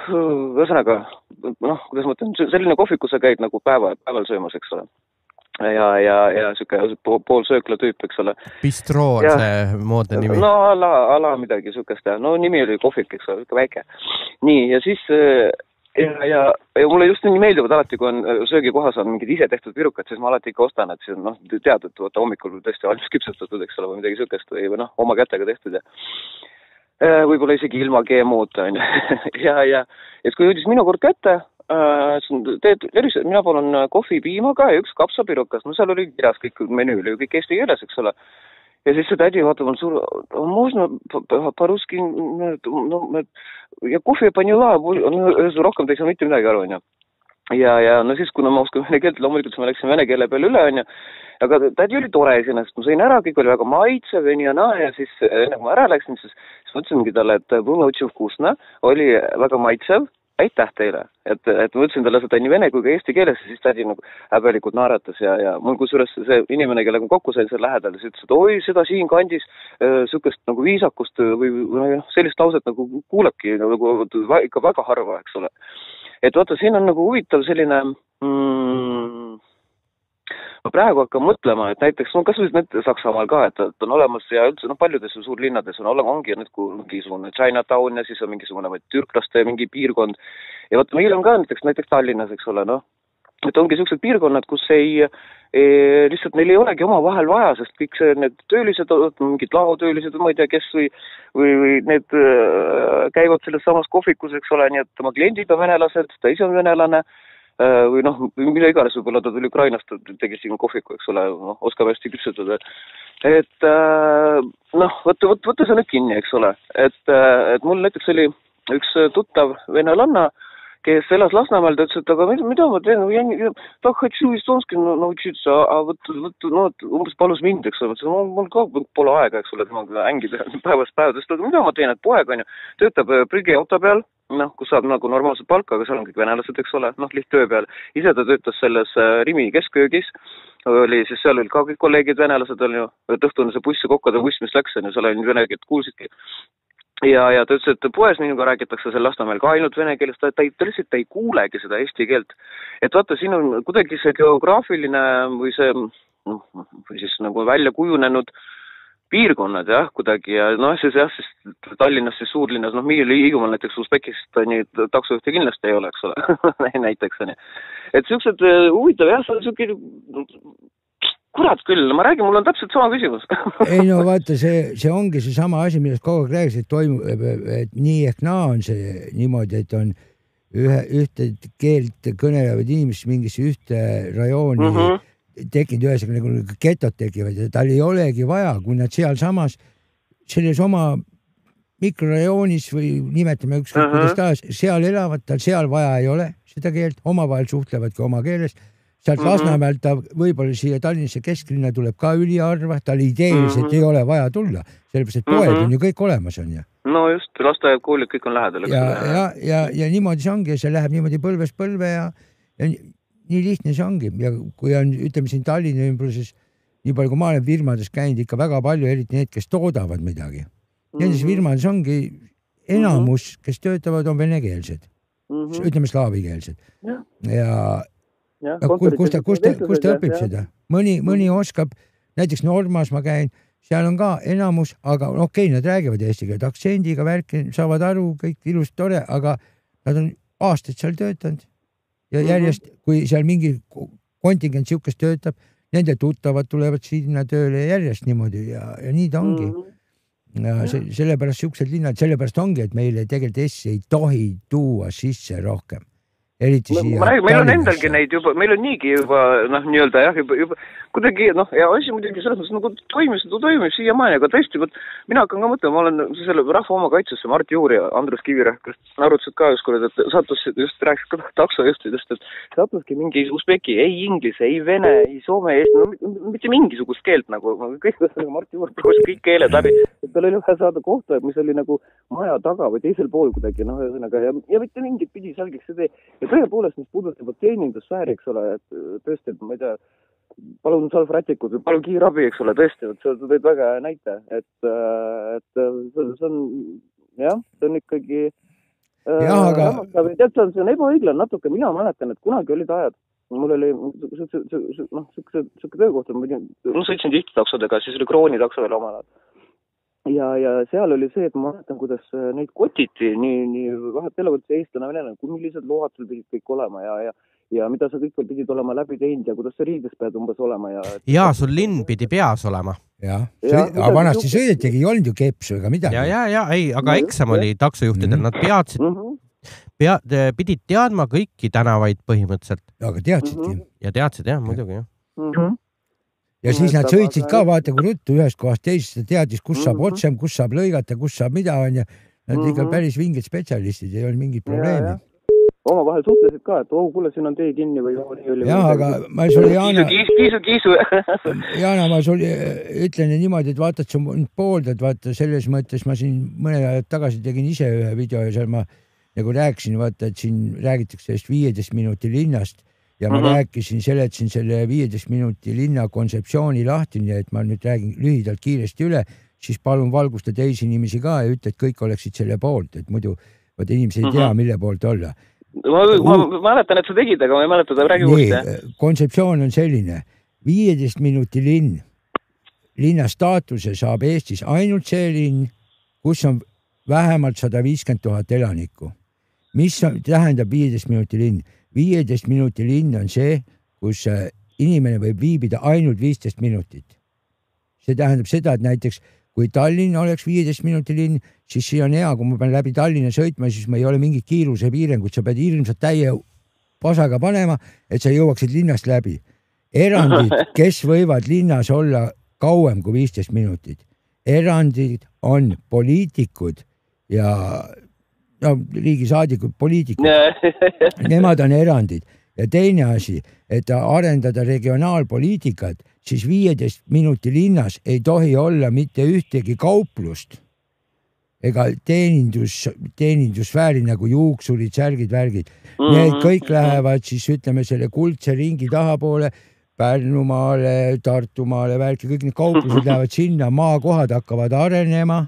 ühesõnaga, kuidas ma ütlen, selline kohviku sa käid nagu päeval söömas, eks ole. Ja siuke poolsöökla tüüp, eks ole. Bistroo on see moodne nimi. No ala midagi siukest ja nimi oli kohvik, eks ole, väike. Nii, ja siis ja mulle just nii meeldivad alati, kui on söögikohas on mingid ise tehtud pirukad, siis ma alati ikka ostan, et siis on tead, et võtta hommikul tõesti valmis küpsetatud, eks ole, või midagi siukest või oma kätega tehtud ja võib-olla isegi ilma GMO-ta on. Ja kui jõudis minu kord kätte, mina palun kohvipiimaga ja üks kapsapirukas, seal oli kirjas kõik menüül, kõik eesti keeles, eks ole. Ja siis see tädi vaatab, можно по-русски, ja kohvi panila, rohkem ta ei saa mitte midagi aru, on. ja no siis, kuna ma oskan vene keelt, loomulikult ma läksin vene keele peale üle, onju. Aga tädi oli tore sinest, ma sõin ära, kõik oli väga maitsev ja nii ja naa ja siis enne kui ma ära läksin, siis mõtlesingi talle, et было очень вкусно, oli väga maitsev, aitäh teile. Et ma ütlesin talle seda nii vene kui ka eesti keeles ja siis tädi nagu häbelikult naeratas ja mul kusjuures see inimene, kellega kokku sain seal lähedal, siis ütles, et oi, seda siin kandis sükest nagu viisakust või sellist lauset nagu kuulebki nagu ikka väga harva, eks ole. Et vaata, siin on nagu huvitav selline ma praegu hakkan mõtlema, et näiteks, no kas või need Saksamaal ka, et on olemas ja üldse paljudes suurlinnades ongi nüüd mingisugune Chinatown ja siis on mingisugune türklaste mingi piirkond. Ja vaata, meil on ka näiteks Tallinnas, eks ole, noh, et ongi sellised piirkonnad, kus lihtsalt neil ei olegi oma vahel vaja, sest kõik need töölised, mingid laotöölised, ma ei tea, kes või need käivad selles samas kohvikus, eks ole, nii et oma kliendid on venelased, ta ise on venelane, või noh, mida iganes, võib-olla ta tuli Ukrainast, tegi siin kohviku, eks ole, oskab hästi küpsetada. Et noh, võtta see nüüd kinni, eks ole. Et mul näiteks oli üks tuttav venelanna, kes elas Lasnamäel, ta ütles, et aga mida ma teen, ta хочу эстонский научиться, umbes palus mind, eks ole, mul ka pole aega, eks ole, temaga hängida päevast päevadest, aga mida ma teen, et poeg on ju, töötab prügiauto peal, noh, kus saab nagu normaalset palka, aga seal on kõik venelased, eks ole, noh, lihttöö peal. Ise ta töötas selles Rimi keskköögis, siis seal olid ka kõik kolleegid venelased, on ju, õhtune see buss ja kokkade buss, mis läks, on ju, seal oli vene keelt kuulsidki. Ja ta ütles, et poes minuga räägitakse seal Lasnamäel ka ainult vene keeles, ta lihtsalt ei kuulegi seda eesti keelt. Et vaata, siin on kuidagi see geograafiline või see, või siis nagu välja kujunenud piirkonnad, jah, kuidagi, ja noh, siis Tallinnas, siis suurlinnas, noh, Hiiumaal näiteks Usbekistani taksojuhti kindlasti ei ole, eks ole, näiteks, on ju. Et sellised huvitav, jah, see on selline, kurat küll, ma räägin, mul on täpselt sama küsimus. Ei no vaata, see ongi see sama asi, millest kogu aeg räägis, et nii ehk naa on see niimoodi, et on ühte keelt kõnelevad inimesed mingisse ühte rajooni tekkinud ühesega nagu ketod tekivad ja tal ei olegi vaja, kui nad sealsamas selles oma mikrorajoonis või nimetame ükskord, kuidas taas, seal elavad, tal seal vaja ei ole seda keelt, omavahel suhtlevadki oma keeles. Sealt Lasnamäelt ta võib-olla siia Tallinnasse kesklinna tuleb ka üliharva, tal ideeliselt ei ole vaja tulla, sellepärast, et poed on ju kõik olemas, on ju. No just, lasteaed, koolid, kõik on lähedal. Ja niimoodi see ongi ja see läheb niimoodi põlvest põlve ja nii lihtne see ongi ja kui on, ütleme siin Tallinna ümbruses, nii palju kui ma olen firmades käinud, ikka väga palju, eriti need, kes toodavad midagi. Nendes firmades ongi enamus, kes töötavad, on venekeelsed, ütleme slaavikeelsed. Ja kus ta õpib seda? Mõni oskab, näiteks Normas ma käin, seal on ka enamus, aga okei, nad räägivad eesti keelt, aktsendiga värki, saavad aru, kõik ilus tore, aga nad on aastaid seal töötanud. Ja järjest, kui seal mingi kontingent siukest töötab, nende tuttavad tulevad sinna tööle järjest niimoodi ja nii ta ongi. Ja sellepärast siuksed linnad, sellepärast ongi, et meile tegelikult Eesti ei tohi tuua sisse rohkem. Eriti siia meil on endalgi neid juba, meil on niigi juba, noh, nii-öelda jah, juba kuidagi, noh, ja asi muidugi selles mõttes nagu toimib siia maani, aga tõesti, mina hakkan ka mõtlema, ma olen selle rahva oma kaitsesse, Mart Juur ja Andrus Kivirähk, kes arutasid ka ükskord, et sattus, just rääkis ka taksojuhtidest, et sattuski mingi usbeki, ei inglise, ei vene, ei soome, mitte mingisugust keelt nagu, kõik Mart Juur proovis kõik keeled läbi, et tal oli vaja saada kohta, mis oli nagu maja taga või teisel pool kuidagi, noh, ja mitte mingit pidi selgeks see tee. Ja tõepoolest, mis puudutab teenindussfääri, eks ole, et tõesti, et ma ei tea, palun salvrätikud või palun kiirabi, eks ole, tõesti, et sa tõid väga näite, et see on, jah, see on ikkagi see on ebaõiglane natuke, mina mäletan, et kunagi olid ajad, mul oli siuke töökoht, ma sõitsin tihti taksodega, siis oli Krooni takso veel omal ajal. Ja seal oli see, et ma mäletan, kuidas neid kotiti, nii vahet elavad see eestlane venelane, kui millised load sul pidid kõik olema ja mida sa kõik pidid olema läbi teinud ja kuidas sa riides pead umbes olema. Ja sul linn pidi peas olema. Aga vanasti sõidetigi, ei olnud ju kepsu ega midagi. Aga eksam oli taksojuhtidel, nad pidid teadma kõiki tänavaid põhimõtteliselt. Aga teadsidki. Ja teadsid, jah, muidugi, jah. Ja siis nad sõitsid ka, vaata kui ruttu ühest kohast teisest, teadis, kus saab otsem, kus saab lõigata, kus saab mida on ja nad ikka päris vingid spetsialistid, ei olnud mingit probleemi. omavahel suhtlesid ka, et kuule, siin on tee kinni või oli. Jah, aga ma sulle, Jaana, kiisu. Jaana, ma sulle ütlen niimoodi, et vaatad, sa pooldad, vaata, selles mõttes ma siin mõne ajad tagasi tegin ise ühe video ja seal ma nagu rääkisin, vaata, et siin räägitakse sellest 15 minuti linnast ja ma seletasin selle 15 minuti linna kontseptsiooni lahti, nii et ma nüüd räägin lühidalt kiiresti üle, siis palun valgusta teisi inimesi ka ja ütle, et kõik oleksid selle poolt, et muidu vaata inimesed ei tea, mille poolt olla. Ma mäletan, et sa tegid, aga ma ei mäleta, ta räägi uuesti. Kontseptsioon on selline, 15 minuti linn, linna staatuse saab Eestis ainult see linn, kus on vähemalt 150 000 elanikku. Mis tähendab 15 minuti linn? 15 minuti linn on see, kus inimene võib viibida ainult 15 minutit. See tähendab seda, et näiteks kui Tallinn oleks 15 minuti linn, siis see on hea, kui ma pean läbi Tallinna sõitma, siis ma ei ole mingit kiiruse piirangut, sa pead hirmsalt täie pasaga panema, et sa jõuaksid linnast läbi. Erandid, kes võivad linnas olla kauem kui 15 minutit. Erandid on poliitikud ja riigisaadikud, poliitikud. Nemad on erandid. Ja teine asi, et arendada regionaalpoliitikat, siis 15 minuti linnas ei tohi olla mitte ühtegi kauplust ega teenindussfääri nagu juuksurid, särgid, värgid. Need kõik lähevad siis, ütleme, selle kuldse ringi tahapoole, Pärnumaale, Tartumaale, värki, kõik need kauplused lähevad sinna, maakohad hakkavad arenema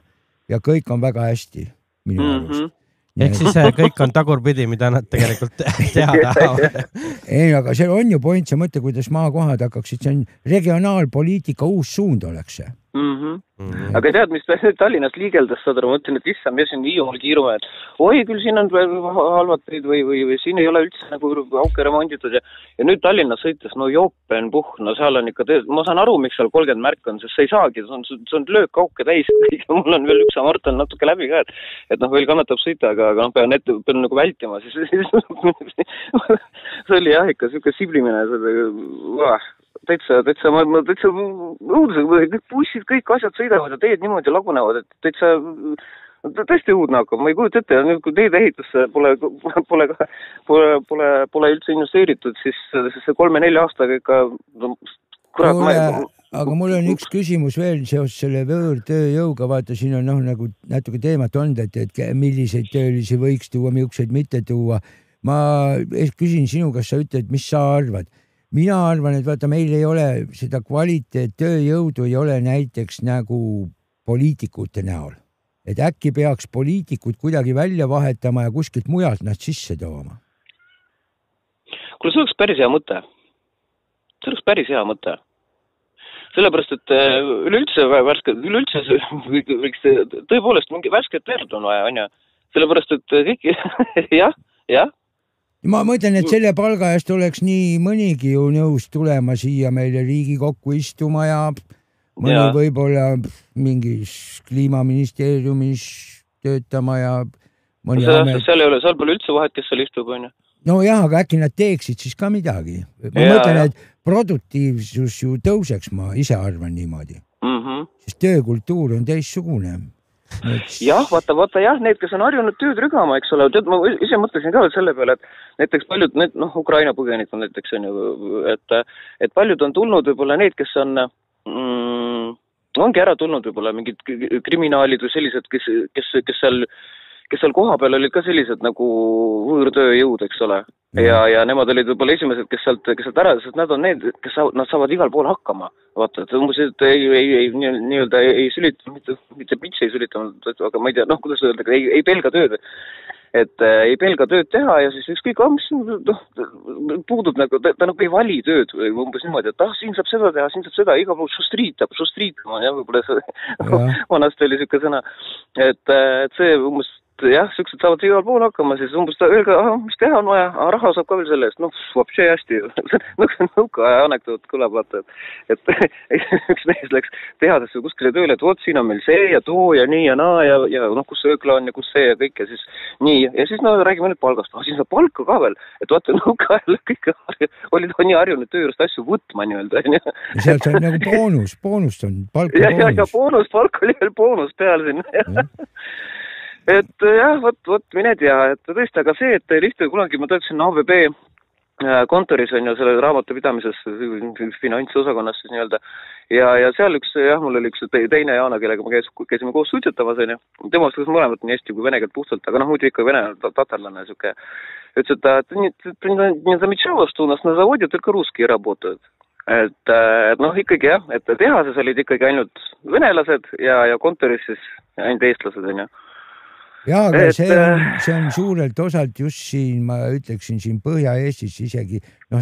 ja kõik on väga hästi minu arust. Ehk siis kõik on tagurpidi, mida nad tegelikult teha tahavad. Ei, aga see on ju point, see mõte, kuidas maakohad hakkaksid, see on regionaalpoliitika uus suund oleks see. Aga tead, mis Tallinnast liigeldas, saad aru, mõtlen, et issam, ja siin Hiiumaal kiirume, et oi, küll siin on halvad teid või siin ei ole üldse nagu auke remonditud ja nüüd Tallinnas sõites, no jopen puh, no seal on ikka, ma saan aru, miks seal 30 märk on, sest sa ei saagi, see on löök auke täis, mul on veel üks amort on natuke läbi ka, et veel kannatab sõita, aga pean nagu vältima, siis see oli jah, ikka siuke siblimine, täitsa õudusega, kõik bussid, kõik asjad sõidavad ja teed niimoodi lagunevad, et täitsa tõesti õudne hakkab, ma ei kujuta ette, kui teede ehitusse pole üldse investeeritud, siis see 3-4 aastaga ikka aga mul on üks küsimus veel seos selle võõrtööjõuga, vaata siin on nagu natuke teemat olnud, et milliseid töölisi võiks tuua, millised mitte tuua. Ma küsin sinu, kas sa ütled, mis sa arvad? Mina arvan, et vaata, meil ei ole seda kvaliteet tööjõudu ei ole näiteks nagu poliitikute näol. Et äkki peaks poliitikud kuidagi välja vahetama ja kuskilt mujalt nad sisse tooma? Kuule, see oleks päris hea mõte. Sellepärast, et üleüldse võiks tõepoolest mingi värsket verd on vaja, on ju? Sellepärast, et kõik, jah. Ma mõtlen, et selle palga eest oleks nii mõnigi ju nõus tulema siia meile Riigikokku istuma ja mõni võib-olla mingis kliimaministeeriumis töötama ja mõni seal pole üldse vahet, kes seal istub, on ju? No jah, aga äkki nad teeksid siis ka midagi. Ma mõtlen, et produktiivsus ju tõuseks, ma ise arvan niimoodi. Sest töökultuur on teistsugune. Jah, vaata jah, need, kes on harjunud tööd rügama, eks ole, ma ise mõtlesin ka selle peale, et näiteks paljud, Ukraina põgenikud näiteks on ju, et paljud on tulnud võib-olla need, kes ongi ära tulnud võib-olla mingid kriminaalid või sellised, kes seal koha peal olid ka sellised nagu võõrtööjõud, eks ole. Ja nemad olid võib-olla esimesed, kes sealt ära, sest nad on need, nad saavad igal pool hakkama. Vaata, et umbes, et ei sülita, mitte pitsi ei sülita, aga ma ei tea, kuidas öelda, ei pelga tööd. Et ei pelga tööd teha ja siis ükskõik, mis puudub nagu, ta nagu ei vali tööd või umbes niimoodi, et siin saab seda teha, siin saab seda, iga pool šustriitama, ja võib-olla vanasti oli siuke sõna, et see umbes jah, siuksed saavad igal pool hakkama, siis umbes öelge, mis teha on vaja, raha saab ka veel selle eest, vapše hästi. Nõuka anekdoot kõlab, vaata, et üks mees läks tehadesse kuskile tööle, et siin on meil see ja too ja nii ja naa ja kus öökla on ja kus see ja kõik ja siis nii. Ja siis räägime nüüd palgast, siis on palka ka veel, et vaata nõuka ajal kõik olid nii harjunud töö juurest asju võtma nii-öelda. Sealt on nagu boonus on palka boonus. Ja boonus, palk oli veel boonus peal siin. et jah, vot mine tea, et tõesti, aga see, et lihtsalt kunagi ma töötasin ABB kontoris on ju selle raamatupidamises finantsosakonnas siis nii-öelda ja seal mul oli üks teine Jaana, kellega me käisime koos suitsetamas on ju, tema oskas mõlemad nii hästi kui vene keelt puhtalt, aga muidu ikka vene tatarlane siuke. Ütles, et не замечала, что у нас на заводе только русские работают. Et ikkagi jah, et tehases olid ikkagi ainult venelased ja kontoris siis ainult eestlased on ju. Ja, aga see on suurelt osalt just siin, ma ütleksin siin Põhja-Eestis isegi,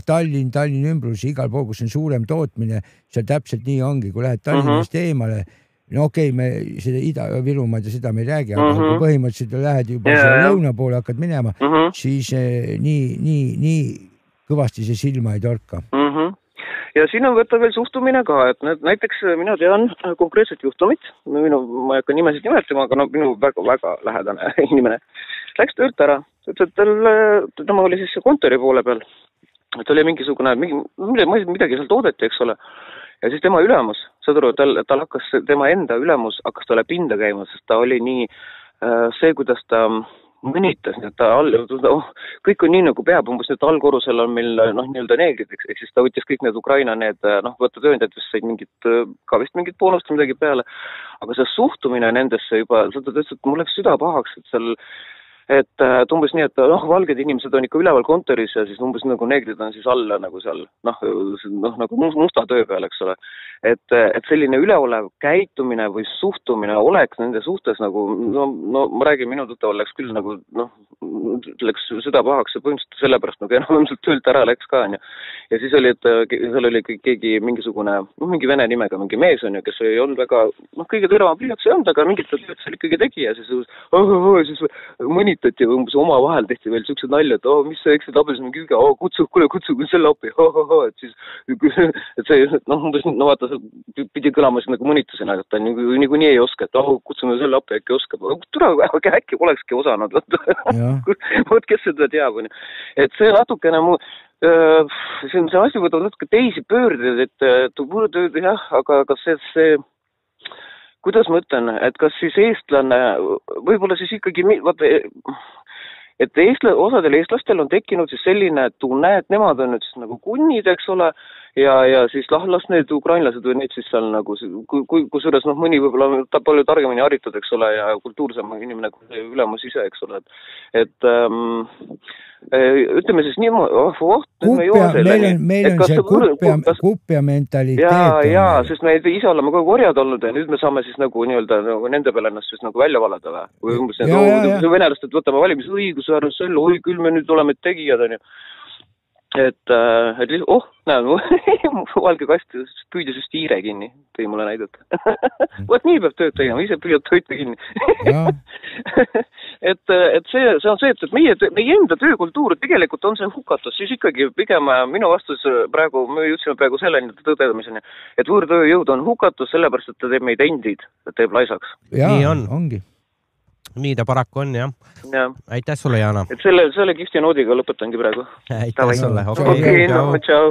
Tallinn ümbrus, igal pool, kus on suurem tootmine, seal täpselt nii ongi, kui lähed Tallinnast eemale, me seda Ida-Virumaad ja seda me ei räägi, aga kui põhimõtteliselt lähed juba lõuna poole hakkad minema, siis nii kõvasti see silma ei torka. Ja siin on võtta veel suhtumine ka, et näiteks mina tean konkreetset juhtumit, ma ei hakka nimesid nimetama, aga minu väga lähedane inimene läks töölt ära, et tema oli siis kontori poole peal, et oli mingisugune, midagi seal toodeti, eks ole, ja siis tema ülemus, saad aru, tal hakkas, tema enda ülemus hakkas talle pinda käima, sest ta oli nii see, kuidas ta mõnitas, kõik on nii nagu peab, umbes nüüd allkorrusel on meil nii-öelda neegrid, ehk siis ta võttis kõik need Ukraina võtta tööndajad, kes said ka vist mingit boonust midagi peale, aga see suhtumine nendesse juba, ta ütles, et mul läks süda pahaks, et umbes nii, et valged inimesed on ikka üleval kontoris ja siis umbes nagu neegrid on siis alla nagu seal, nagu musta töö peal, eks ole. Et selline üleolev käitumine või suhtumine oleks nende suhtes nagu, ma räägin, minu tuttaval läks küll nagu, läks süda pahaks ja põhimõtteliselt sellepärast nagu enam töölt ära läks ka, ja siis oli, et seal oli keegi mingisugune, mingi vene nimega, mingi mees on ju, kes ei olnud väga, kõige tõrva pliiats ei olnud, aga mingit tööd seal ikkagi tegi ja siis mõnitati umbes oma vahel tehti veel siuksed nalja, et mis see, eks see tablis mingi üge, kutsu selle appi, et siis, et see, umbes, vaata, pidi kõlama siis nagu mõnitusena, et ta niikuinii ei oska, et kutsume selle appi, äkki oskab, äkki olekski osanud, vot kes seda teab, et see natukene see asi võtab natuke teisi pöördeid, et võõrtööd jah, aga see kuidas ma ütlen, et kas siis eestlane, võib-olla siis ikkagi, vaata, et osadel eestlastel on tekkinud siis selline tunne, et nemad on nüüd siis nagu kunnid, eks ole, ja siis las need ukrainlased või need siis seal nagu, kusjuures mõni võib-olla ta palju targemini haritud, eks ole, ja kultuursem inimene kui ülemus ise, eks ole, et ütleme siis meil on see kupja mentaliteet. Ja, sest me ise oleme kogu orjad olnud ja nüüd me saame siis nagu nii-öelda nende peale ennast siis nagu välja valada või umbes venelastelt võtame valimisõiguse ära, oi küll me nüüd oleme tegijad, on ju. Et näed, valge kast püüdis just hiire kinni, tõi mulle näidata. Võt nii peab tööd tegema, ise püüad toita kinni. et see on see, et meie enda töökultuur tegelikult on see hukatus, siis ikkagi pigem minu vastus praegu, me jõudsime praegu selleni tõdedamiseni, et võõrtööjõud on hukatus sellepärast, et ta teeb meid endid, teeb laisaks. Nii ongi. Nii ta paraku on, jah. Aitäh sulle, Jaana. Et selle kihti noodiga lõpetangi praegu. Aitäh sulle. Tšau.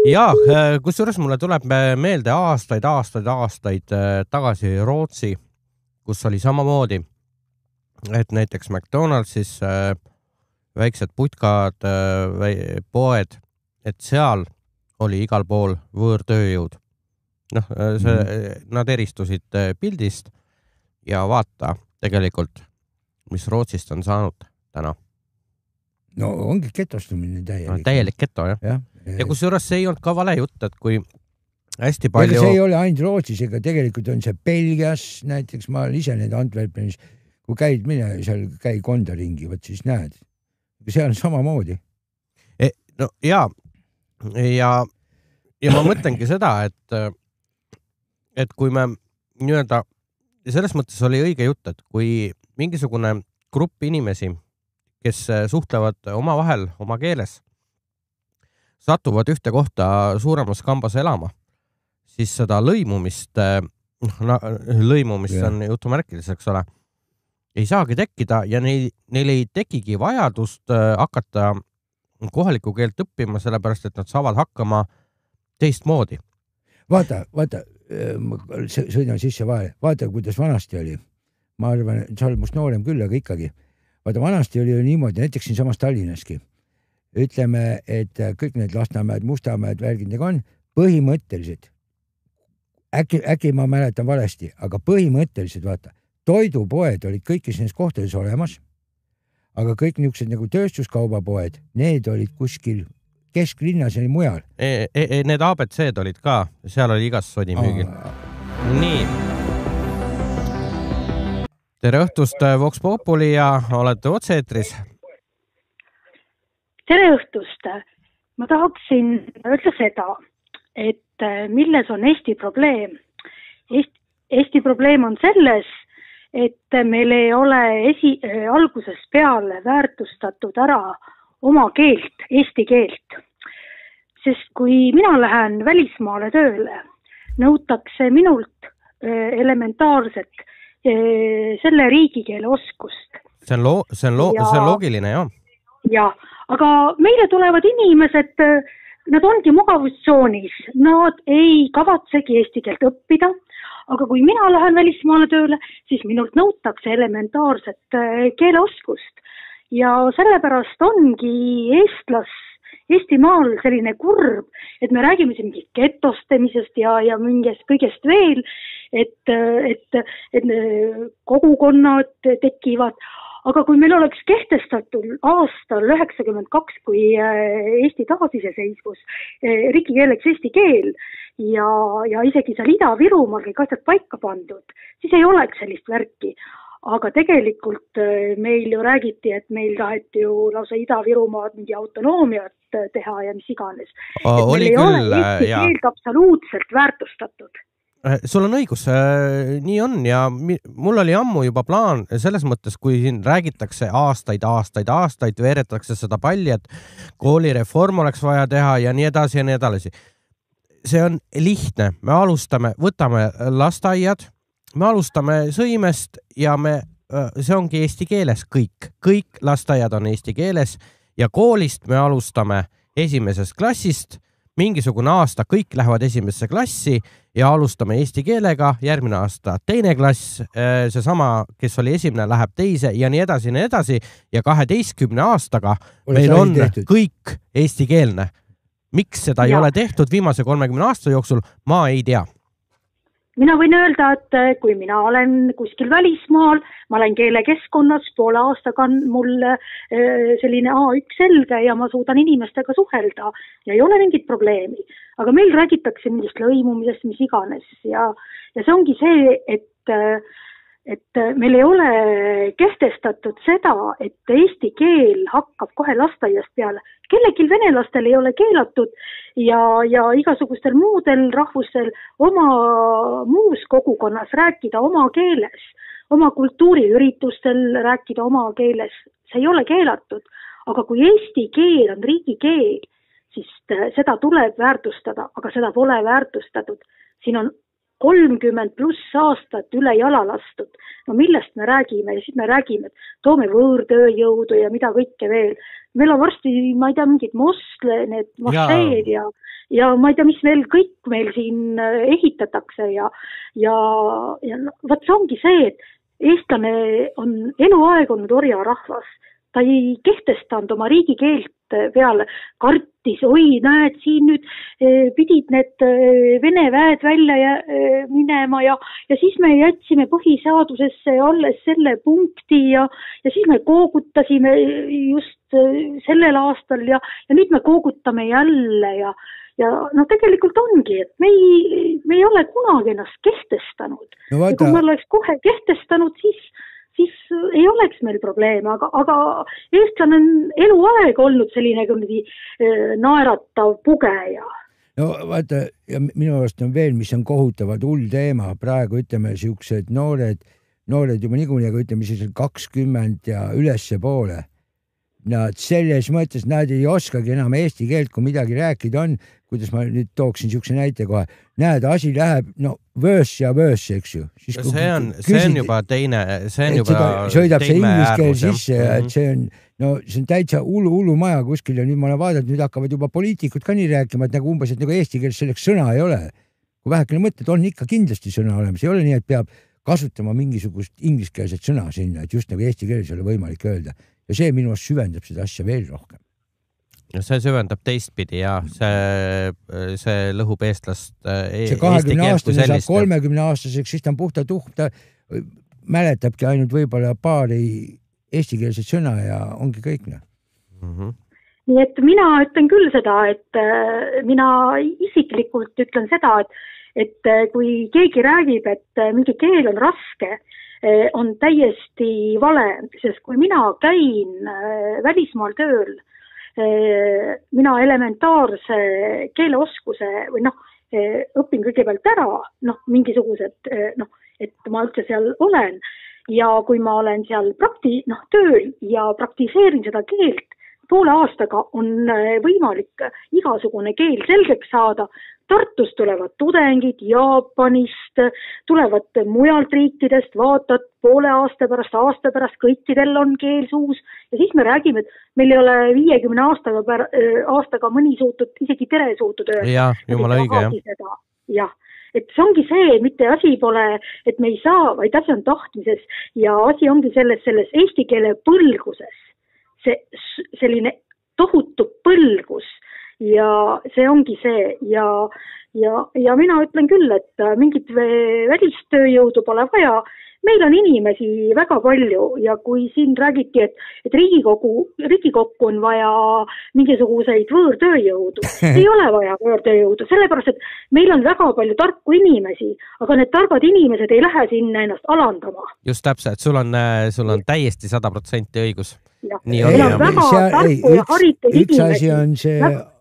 Ja, kusjuures mulle tuleb meelde aastaid tagasi Rootsi, kus oli samamoodi, et näiteks McDonaldsis väiksed putkad, poed, et seal oli igal pool võõrtööjõud. Nad eristusid pildist ja vaata tegelikult, mis Rootsist on saanud täna. No ongi ketostumine täielik. Täielik keto, jah. Ja kusjuures see ei olnud ka vale jutt, et kui hästi palju... Ega see ei ole ainult Rootsis, ega tegelikult on see Belgias, näiteks ma ise need Antwerpenis, kui käid mine, seal käi konda ringi, võt siis näed. See on samamoodi. No ja ma mõtlengi seda, et kui me nii-öelda selles mõttes oli õige jutt, et kui mingisugune grupp inimesi, kes suhtlevad omavahel oma keeles, satuvad ühte kohta suuremas kambas elama, siis seda lõimumist on jutumärkilis, eks ole, ei saagi tekkida ja neil ei tekigi vajadust hakata kohalikku keelt õppima, sellepärast, et nad saavad hakkama teistmoodi. Vaata, sõidan sisse vahele. Vaata, kuidas vanasti oli. ma arvan, sa oled must noorem küll, aga ikkagi. Vaata, vanasti oli ju niimoodi, näiteks siin samas Tallinnaski. Ütleme, et kõik need Lasnamäed, Mustamäed, värgindega on põhimõtteliselt. Äkki ma mäletan valesti, aga põhimõtteliselt vaata, toidupoed olid kõikis nendes kohtades olemas, aga kõik niisugused nagu tööstuskaubapoed, need olid kuskil kesklinnas ja mujal. Need ABC-d olid ka, seal oli igas sodi müügil. Nii. Tere õhtust, Vox Populi ja olete otse-eetris. Tere õhtust. Ma tahaksin öelda seda, et milles on Eesti probleem. Eesti probleem on selles, et meil ei ole algusest peale väärtustatud ära oma keelt, eesti keelt. Sest kui mina lähen välismaale tööle, nõutakse minult elementaarset selle riigikeele oskust. See on loogiline, jah. Ja, aga meile tulevad inimesed, nad ongi mugavustsoonis, nad ei kavatsegi eesti keelt õppida, aga kui mina lähen välismaale tööle, siis minult nõutakse elementaarset keeleoskust. Ja sellepärast ongi Eestimaal selline kurb, et me räägime siin mingist getostemisest ja mingest kõigest veel, et kogukonnad tekivad. Aga kui meil oleks kehtestatud aastal 92, kui Eesti taasiseseisvus, riigikeeleks eesti keel ja isegi seal Ida-Virumaal kõik asjad paika pandud, siis ei oleks sellist värki. Aga tegelikult meil ju räägiti, et meil taheti ju lausa Ida-Virumaad mingi autonoomiat teha ja mis iganes. Oli küll, Eesti keelt absoluutselt väärtustatud. Sul on õigus, nii on ja mul oli ammu juba plaan selles mõttes, kui siin räägitakse aastaid, veeretakse seda palli, et koolireform oleks vaja teha ja nii edasi ja nii edasi. See on lihtne, me alustame, võtame lasteaiad, me alustame Sõimest ja see ongi eesti keeles kõik lasteaiad on eesti keeles ja koolist me alustame esimesest klassist, mingisugune aasta kõik lähevad esimesse klassi ja alustame eesti keelega, järgmine aasta teine klass, seesama, kes oli esimene, läheb teise ja nii edasi ja 12 aastaga meil on kõik eesti keelne. Miks seda ei ole tehtud viimase 30 aasta jooksul, ma ei tea. Mina võin öelda, et kui mina olen kuskil välismaal, ma olen keelekeskkonnas, poole aastaga on mul selline A1 selge ja ma suudan inimestega suhelda ja ei ole mingit probleemi. Aga meil räägitakse mingist lõimumisest, mis iganes ja see ongi see, et meil ei ole kehtestatud seda, et eesti keel hakkab kohe lasteaiast peale. Kellegil venelastel ei ole keelatud ja igasugustel muudel rahvustel oma muus kogukonnas rääkida oma keeles, oma kultuuriüritustel rääkida oma keeles. See ei ole keelatud, aga kui eesti keel on riigikeel, siis seda tuleb väärtustada, aga seda pole väärtustatud. Siin on 30+ aastat üle jala lastud. No millest me räägime? Ja siis me räägime, et toome võõrtööjõudu ja mida kõike veel. Meil on varsti, ma ei tea, mingid mosle, need mašeed ja ma ei tea, mis veel kõik meil siin ehitatakse ja vaat see ongi see, et eestlane on eluaeg olnud orjarahvas. Ta ei kehtestanud oma riigikeelt peale, kartis, oi, näed, siin nüüd pidid need Vene väed välja minema ja siis me jätsime põhiseadusesse alles selle punkti ja siis me koogutasime just sellel aastal ja nüüd me koogutame jälle ja no tegelikult ongi, et me ei ole kunagi ennast kehtestanud. No, ja kui me oleks kohe kehtestanud, siis ei oleks meil probleeme, aga eestlane on eluaeg olnud selline naeratav pugeja. No vaata, ja minu arust on veel, mis on kohutavad hull teema. Praegu ütleme siuksed noored juba niikuinii, aga ütleme siis 20 ja ülesse poole. Nad selles mõttes, nad ei oskagi enam eesti keelt, kui midagi rääkida on, kuidas ma nüüd tooksin siukse näite kohe. Näed, asi läheb, vöös, eks ju. See on juba teine, see on juba sõidab see inglise keel sisse ja et see on täitsa hullu maja kuskil ja nüüd ma olen vaadanud, nüüd hakkavad juba poliitikud ka nii rääkima, et nagu eesti keeles selleks sõna ei ole. Kui vähekene mõtled, on ikka kindlasti sõna olemas. Ei ole nii, et peab kasutama mingisugust ingliskeelset sõna sinna, et just nagu eesti keeles ei ole võimalik öelda. Ja see minu arust süvendab seda asja veel rohkem. See süvendab teistpidi ja see lõhub eestlast see 20-aastane saab 30-aastaseks, siis ta on puhta tuhk, ta mäletabki ainult võib-olla paari eestikeelset sõna ja ongi kõik. Nii et mina ütlen küll seda, et mina isiklikult ütlen seda, et kui keegi räägib, et mingi keel on raske, on täiesti vale, sest kui mina käin välismaal tööl, mina elementaarse keeleoskuse või õpin kõigepealt ära, mingisugused, et ma üldse seal olen ja kui ma olen seal tööl ja praktiseerin seda keelt, poole aastaga on võimalik igasugune keel selgeks saada. Tartust tulevad tudengid, Jaapanist, tulevad mujalt riikidest, vaatad poole aasta pärast, kõikidel on keel suus ja siis me räägime, et meil ei ole 50 aastaga mõni suutnud, isegi tere suutnud öelda. Ja, jumala õige, jah. Jah, et see ongi see, mitte asi pole, et me ei saa, vaid asi on tahtmises ja asi ongi selles eesti keele põlguses. See selline tohutu põlgus ja see ongi see ja mina ütlen küll, et mingit välistööjõudu pole vaja. Meil on inimesi väga palju ja kui siin räägiti, et Riigikokku on vaja mingisuguseid võõrtööjõudu, ei ole vaja võõrtööjõudu, sellepärast, et meil on väga palju tarku inimesi, aga need targad inimesed ei lähe sinna ennast alandama. Just täpselt, sul on täiesti 100% õigus. Nii on. Üks asi on see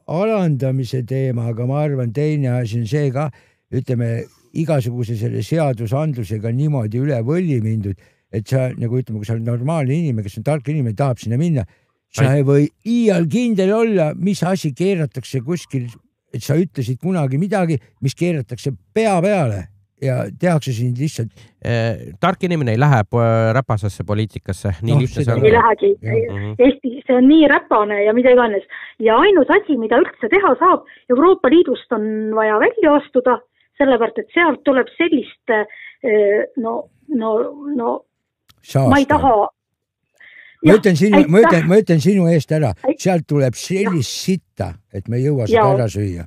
alandamise teema, aga ma arvan, teine asi on see ka, ütleme, igasuguse selle seadusandlusega niimoodi üle võlli mindud, et sa, nagu ütleme, kui sa oled normaalne inimene, kes on tark inimene, tahab sinna minna, sa ei või iial kindel olla, mis asi keeratakse kuskil, et sa ütlesid kunagi midagi, mis keeratakse pea peale ja tehakse siin lihtsalt. Tark inimene ei lähe räpasesse poliitikasse, nii lihtsalt see on. Ei lähegi. Eesti, see on nii räpane ja mida iganes. Ja ainus asi, mida üldse teha saab, Euroopa Liidust on vaja välja astuda, sellepärast, et sealt tuleb sellist, ma ei taha. Ma ütlen sinu eest ära, sealt tuleb sellist sitta, et me ei jõua seda ära süüa.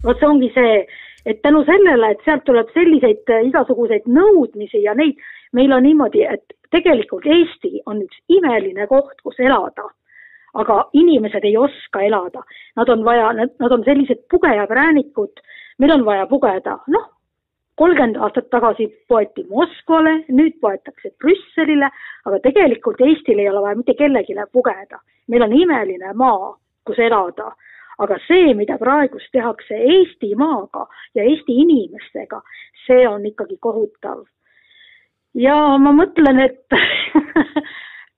Vot see ongi see, et tänu sellele, et sealt tuleb selliseid igasuguseid nõudmisi ja neid, meil on niimoodi, et tegelikult Eesti on üks imeline koht, kus elada, aga inimesed ei oska elada. Nad on sellised pugejad räänikud, meil on vaja pugeda, 30 aastat tagasi poeti Moskvale, nüüd poetakse Brüsselile, aga tegelikult Eestil ei ole vaja mitte kellegile pugeda. Meil on imeline maa, kus elada, aga see, mida praegust tehakse Eesti maaga ja Eesti inimestega, see on ikkagi kohutav. Ja ma mõtlen, et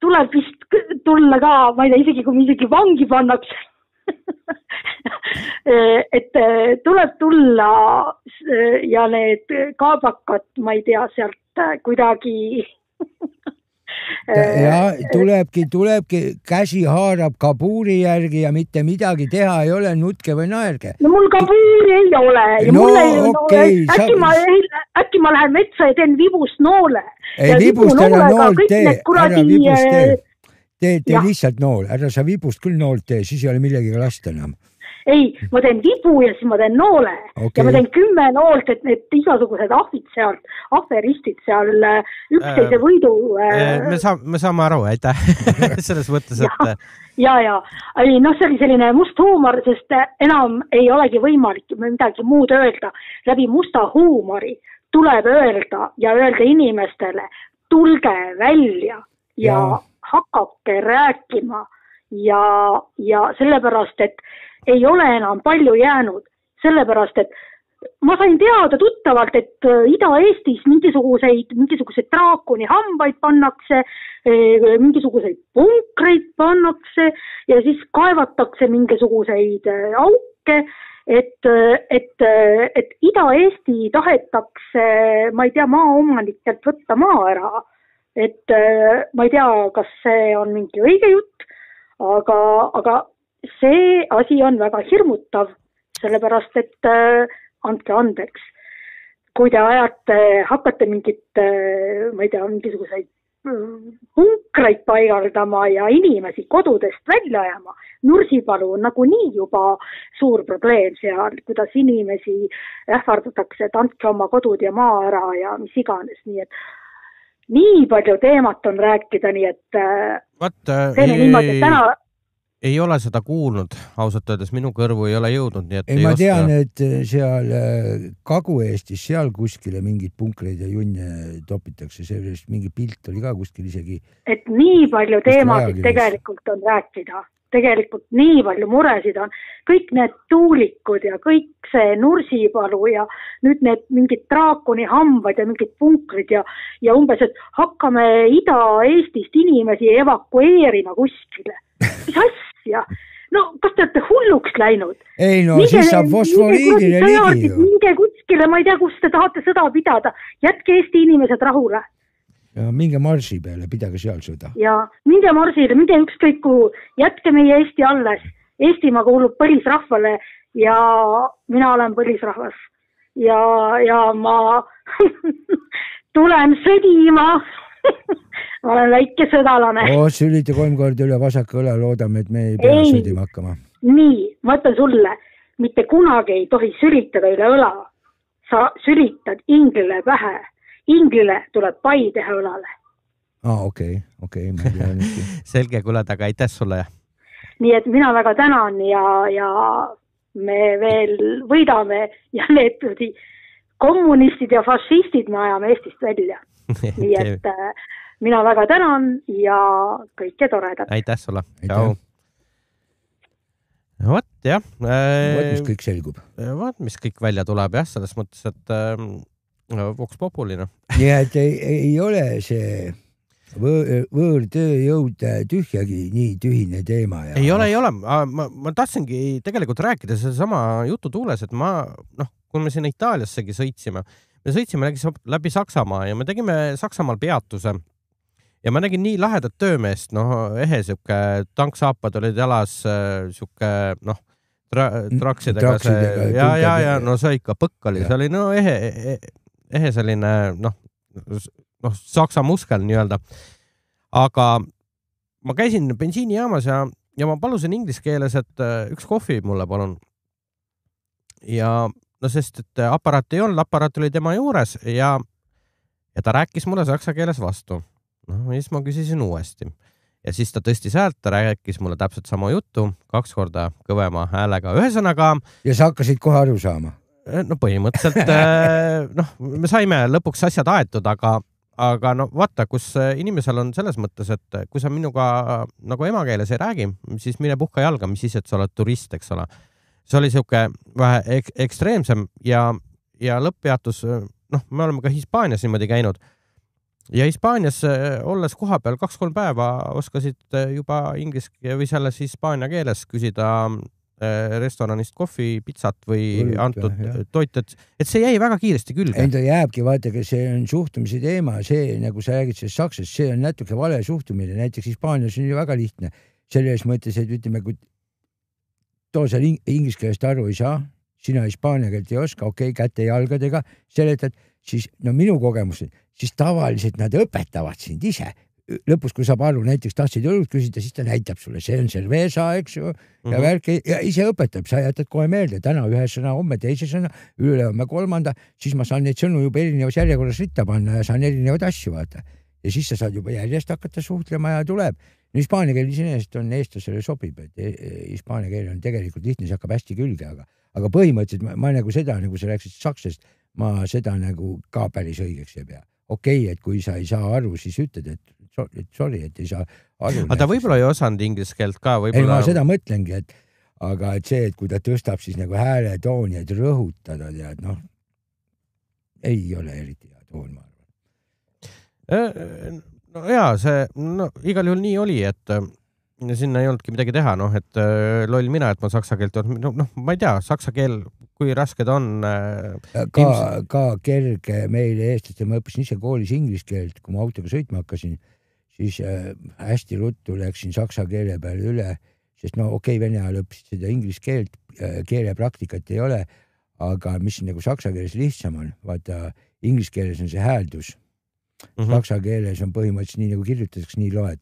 tuleb vist tulla ka, ma ei tea, isegi kui isegi vangi pannakse, et tuleb tulla ja need kaabakad, ma ei tea, sealt kuidagi ja tulebki, käsi haarab kabuuri järgi ja mitte midagi teha ei ole, nutke või naerge. No mul kabuuri ei ole ja äkki ma lähen metsa ja teen vibust noole. Ei, vibust ära nool tee, ära vibust tee. Tee lihtsalt nool, ära sa vibust küll nool tee, siis ei ole millegagi lasta enam. Ei, ma teen vibu ja siis ma teen noole ja ma teen 10 noolt, et need igasugused ahvid sealt, aferistid seal üksteise võidu. Me saame aru, aitäh, selles mõttes, et... Ja, see oli selline must huumor, sest enam ei olegi võimalik midagi muud öelda. Läbi musta huumori tuleb öelda ja öelda inimestele, tulge välja ja hakake rääkima ja sellepärast, et ei ole enam palju jäänud, sellepärast, et ma sain teada tuttavalt, et Ida-Eestis mingisuguseid draakoni hambaid pannakse, mingisuguseid punkreid pannakse ja siis kaevatakse mingisuguseid auke, et Ida-Eesti tahetakse, ma ei tea, maaomanikelt võtta maa ära. Et ma ei tea, kas see on mingi õige jutt, aga see asi on väga hirmutav, sellepärast, et andke andeks. kui te hakkate mingit, ma ei tea, mingisuguseid punkreid paigaldama ja inimesi kodudest välja ajama. Nursipalu on nagunii juba suur probleem seal, kuidas inimesi ähvardatakse, et andke oma kodud ja maa ära ja mis iganes. Nii et nii palju teemat on rääkida, nii et teeme niimoodi, et täna ei ole seda kuulnud, ausalt öeldes minu kõrvu ei ole jõudnud, nii et ei ma tean, et seal Kagu-Eestis seal kuskile mingid punkreid ja junne topitakse, sellest mingi pilt oli ka kuskil isegi. Et nii palju teemasid tegelikult on rääkida, tegelikult nii palju muresid on, kõik need tuulikud ja kõik see Nursipalu ja nüüd need mingid draakoni hambad ja mingid punkrid ja umbes, et hakkame Ida-Eestist inimesi evakueerima kuskile. Mis asja? No, kas te olete hulluks läinud? Ei no, siis saab fosforiidile ligi ju. Minge kuskile, ma ei tea, kus te tahate sõda pidada. Jätke Eesti inimesed rahule. Ja minge marsi peale, pidage seal sõda. Ja minge marsile, minge ükskõik kuhu. Jätke meie Eesti alles. Eestimaa kuulub põlisrahvale ja mina olen põlisrahvas. Ja ma tulen sõdima. Ma olen väike sõdalane. Sülite 3 korda üle vasaka õla, loodame, et me ei pea sõdima hakkama. Nii, ma ütlen sulle, mitte kunagi ei tohi sülitada üle õla. Sa sülitad inglile pähe. Inglile tuleb pai teha õlale. Okei. Ma tean. Selge, kuule, aga aitäh sulle. Nii et mina väga tänan ja me veel võidame ja need kommunistid ja fašistid me ajame Eestist välja. Nii et mina väga tänan ja kõike toredat. Aitäh sulle. Tšau. Võt, jah. Võt, mis kõik selgub. Võt, mis kõik välja tuleb, jah, selles mõttes, et Vox Populi. Nii, et ei ole see võõrtööjõud tühjagi nii tühine teema. Ja ei ole. Ma tahtsingi tegelikult rääkida selle sama jutu tuules, et kui me siin Itaaliassegi sõitsime, me sõitsime läbi Saksamaa ja me tegime Saksamaal peatuse ja ma nägin nii lahedat töömeest, ehe siuke tanksaapad olid jalas, siuke, traksidega see, ja, see ikka põkk oli, see oli ehe selline, Saksa muskel nii-öelda. Aga ma käisin bensiinijaamas ja ma palusin inglise keeles, et üks kohvi mulle palun. Ja sest, et aparaat ei olnud, aparaat oli tema juures ja ta rääkis mulle saksa keeles vastu. Ja siis ma küsisin uuesti. Ja siis ta tõstis häält, ta rääkis mulle täpselt sama juttu, 2 korda kõvema häälega. Ühesõnaga... Ja sa hakkasid kohe aru saama? Põhimõtteliselt, me saime lõpuks asjad aetud, aga vaata, kus inimesel on selles mõttes, et kui sa minuga nagu emakeeles ei räägi, siis mine puhka jalga, mis siis, et sa oled turist, eks ole. See oli siuke vähe ekstreemsem ja lõpppeatus, me oleme ka Hispaanias niimoodi käinud ja Hispaanias olles koha peal 2-3 päeva oskasid juba inglise või selles hispaania keeles küsida restoranist kohvi, pitsat või antud toit, et see jäi väga kiiresti külge. Enda jääbki, vaata, see on suhtumise teema, see, nagu sa räägid sellest Saksast, see on natuke vale suhtumine, näiteks Hispaanias on ju väga lihtne. Selles mõttes, et ütleme, kui too seal inglise keelest aru ei saa, sina hispaania keelt ei oska, käte jalgadega seletad, siis minu kogemus, siis tavaliselt nad õpetavad sind ise. Lõpus, kui saab aru, näiteks tahtsid õlut küsida, siis ta näitab sulle, see on cerveza, eks ju, ja värki, ja ise õpetab, sa jätad kohe meelde, täna ühe sõna, homme teise sõna, ülehomme 3, siis ma saan neid sõnu juba erinevas järjekorras ritta panna ja saan erinevaid asju vaata. Ja siis sa saad juba järjest hakata suhtlema ja tuleb. Hispaania keel iseenesest on eestlasele sobib, et hispaania keel on tegelikult lihtne, see hakkab hästi külge, aga põhimõtteliselt ma nagu seda, nagu sa rääksid saksast, ma seda nagu ka päris õigeks ei pea. Et kui sa ei saa aru, siis ütled, et sorry, et ei saa aru. Aga ta võib-olla ei osanud inglise keelt ka. Ei, ma seda mõtlengi, aga see, et kui ta tõstab siis nagu hääle tooni, et rõhutada, tead, ei ole eriti hea toon, ma arvan. Jaa, see igal juhul nii oli, et sinna ei olnudki midagi teha, et loll mina, et ma saksa keelt ma ei tea, saksa keel, kui raske ta on. Ka kerge meile eestlaste, ma õppisin ise koolis inglise keelt, kui ma autoga sõitma hakkasin, siis hästi ruttu läksin saksa keele peale üle, sest vene ajal õppisid seda inglise keelt, keelepraktikat ei ole, aga mis nagu saksa keeles lihtsam on, vaata inglise keeles on see hääldus. Saksa keeles on põhimõtteliselt nii nagu kirjutatakse, nii loed.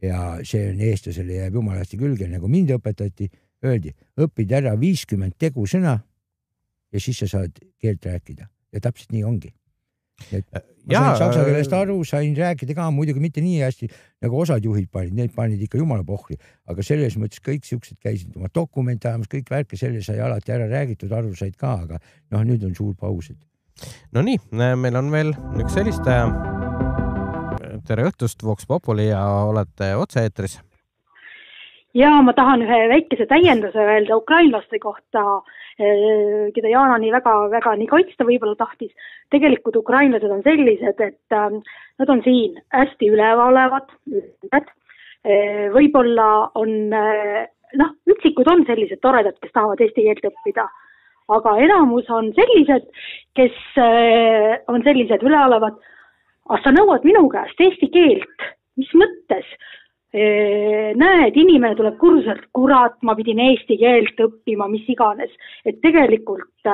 Ja see on eestlasele jääb jumalasti külge, nagu mind õpetati, öeldi, õpid ära 50 tegusõna ja siis sa saad keelt rääkida. Ja täpselt nii ongi. Et ma sain saksa keelest aru, sain rääkida ka, muidugi mitte nii hästi, nagu osad juhid panid, need panid ikka jumala pohli, aga selles mõttes kõik siuksed käisid oma dokumente ajamas, kõik värke, selle sai alati ära räägitud, aru said ka, aga nüüd on suur pausid. No nii, meil on veel üks helistaja. Tere õhtust, Vox Populi ja olete otse-eetris. Ja ma tahan ühe väikese täienduse öelda ukrainlaste kohta, keda Jaana nii väga nii kaitsta võib-olla tahtis. Tegelikult ukrainlased on sellised, et nad on siin hästi üleolevad, võib-olla on, üksikud on sellised toredad, kes tahavad eesti keelt õppida, aga enamus on sellised, kes on sellised üleolevad, aga sa nõuad minu käest eesti keelt, mis mõttes? Näed, inimene tuleb kursuselt, kurat, ma pidin eesti keelt õppima, mis iganes, et tegelikult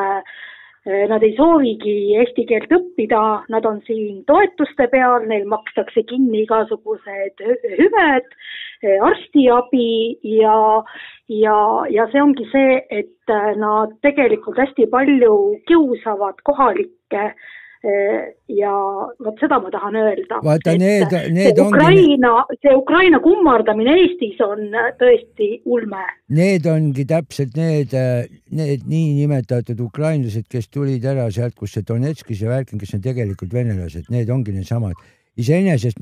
nad ei soovigi eesti keelt õppida, nad on siin toetuste peal, neil makstakse kinni igasugused hüved, arstiabi ja see ongi see, et nad tegelikult hästi palju kiusavad kohalikke ja vot seda ma tahan öelda. Vaata, see Ukraina kummardamine Eestis on tõesti ulme. Need ongi täpselt need nii nimetatud ukrainlased, kes tulid ära sealt, kus see Donetskis ja värkin, kes on tegelikult venelased, need ongi need samad. Iseenesest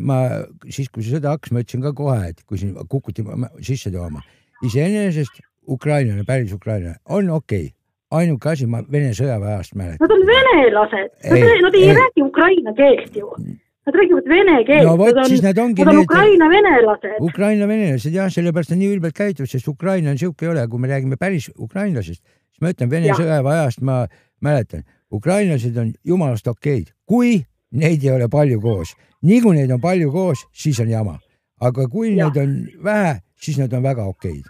siis kui see sõda hakkas, ma ütlesin ka kohe, et kui siin kukuti sisse tooma, iseenesest ukrainlane, päris ukrainlane on okei. Ainuke asi, ma Vene sõjaväeajast mäletan. Nad on venelased. Nad ei räägi ukraina keelt ju. Nad räägivad vene keelt. No vot, siis nad ongi need Ukraina venelased. Ukraina venelased, jah, sellepärast on nii ülbelt käitud, sest Ukraina on siuke ei ole. Kui me räägime päris ukrainlasest, siis ma ütlen Vene sõjaväeajast, ma mäletan. Ukrainlased on jumalast okeid. Kui neid ei ole palju koos. Nii kui neid on palju koos, siis on jama. Aga kui neid on vähe, siis nad on väga okeid.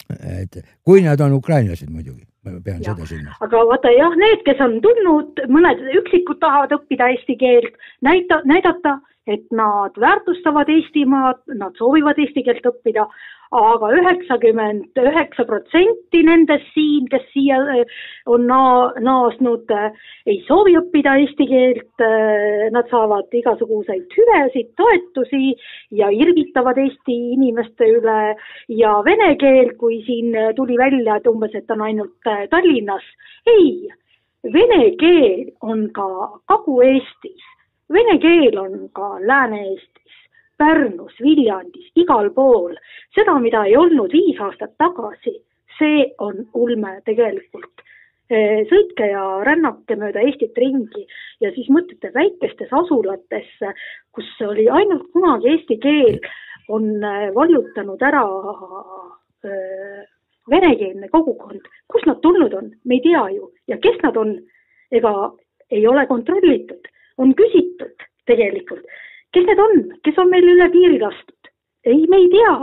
Et kui nad on ukrainlased muidugi, ma pean seda silmas. Aga vaata jah, need, kes on tulnud, mõned üksikud tahavad õppida eesti keelt, näidata, et nad väärtustavad Eestimaad, nad soovivad eesti keelt õppida, aga 99% nendest siin, kes siia on naasnud, ei soovi õppida eesti keelt, nad saavad igasuguseid hüvesid, toetusi ja irvitavad Eesti inimeste üle ja vene keel, kui siin tuli välja, et umbes, et on ainult Tallinnas. Ei, vene keel on ka Kagu-Eestis, vene keel on ka Lääne-Eestis. Pärnus, Viljandis, igal pool. Seda, mida ei olnud 5 aastat tagasi, see on ulme tegelikult. Sõitke ja rännake mööda Eestit ringi ja siis mõtlete väikestes asulatesse, kus oli ainult kunagi eesti keel, on vallutanud ära venekeelne kogukond. Kus nad tulnud on? Me ei tea ju. Ja kes nad on? Ega ei ole kontrollitud. On küsitud tegelikult. Kes need on? Kes on meil üle piiri lastud? Ei, me ei tea.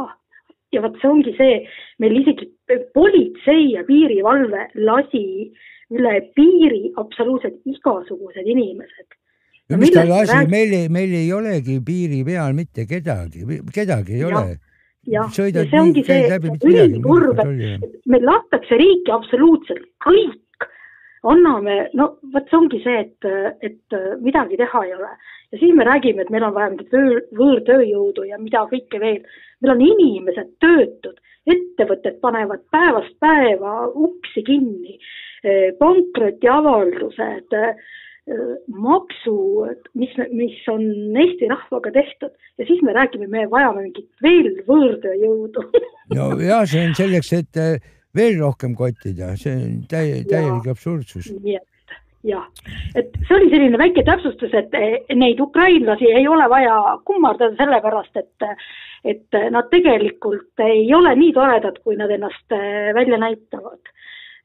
Ja vaat see ongi see, meil isegi politsei ja piirivalve lasi üle piiri absoluutselt igasugused inimesed. Ja mis ta lasi? Meil ei olegi piiri peal mitte kedagi ei ole. Ja see ongi see ülikurb, et meil lastakse riiki absoluutselt kõik. Anname, vaat see ongi see, et midagi teha ei ole. Ja siis me räägime, et meil on vaja võõrtööjõudu ja mida kõike veel. Meil on inimesed töötud, ettevõtted panevad päevast päeva uksi kinni, pankrotiavaldused, maksud, mis on Eesti rahvaga tehtud. Ja siis me räägime, me vajame mingit veel võõrtööjõudu. No ja see on selleks, et veel rohkem kottida, see on täielik absurdsus. Jah, et see oli selline väike täpsustus, et neid ukrainlasi ei ole vaja kummardada sellepärast, et nad tegelikult ei ole nii toredad, kui nad ennast välja näitavad.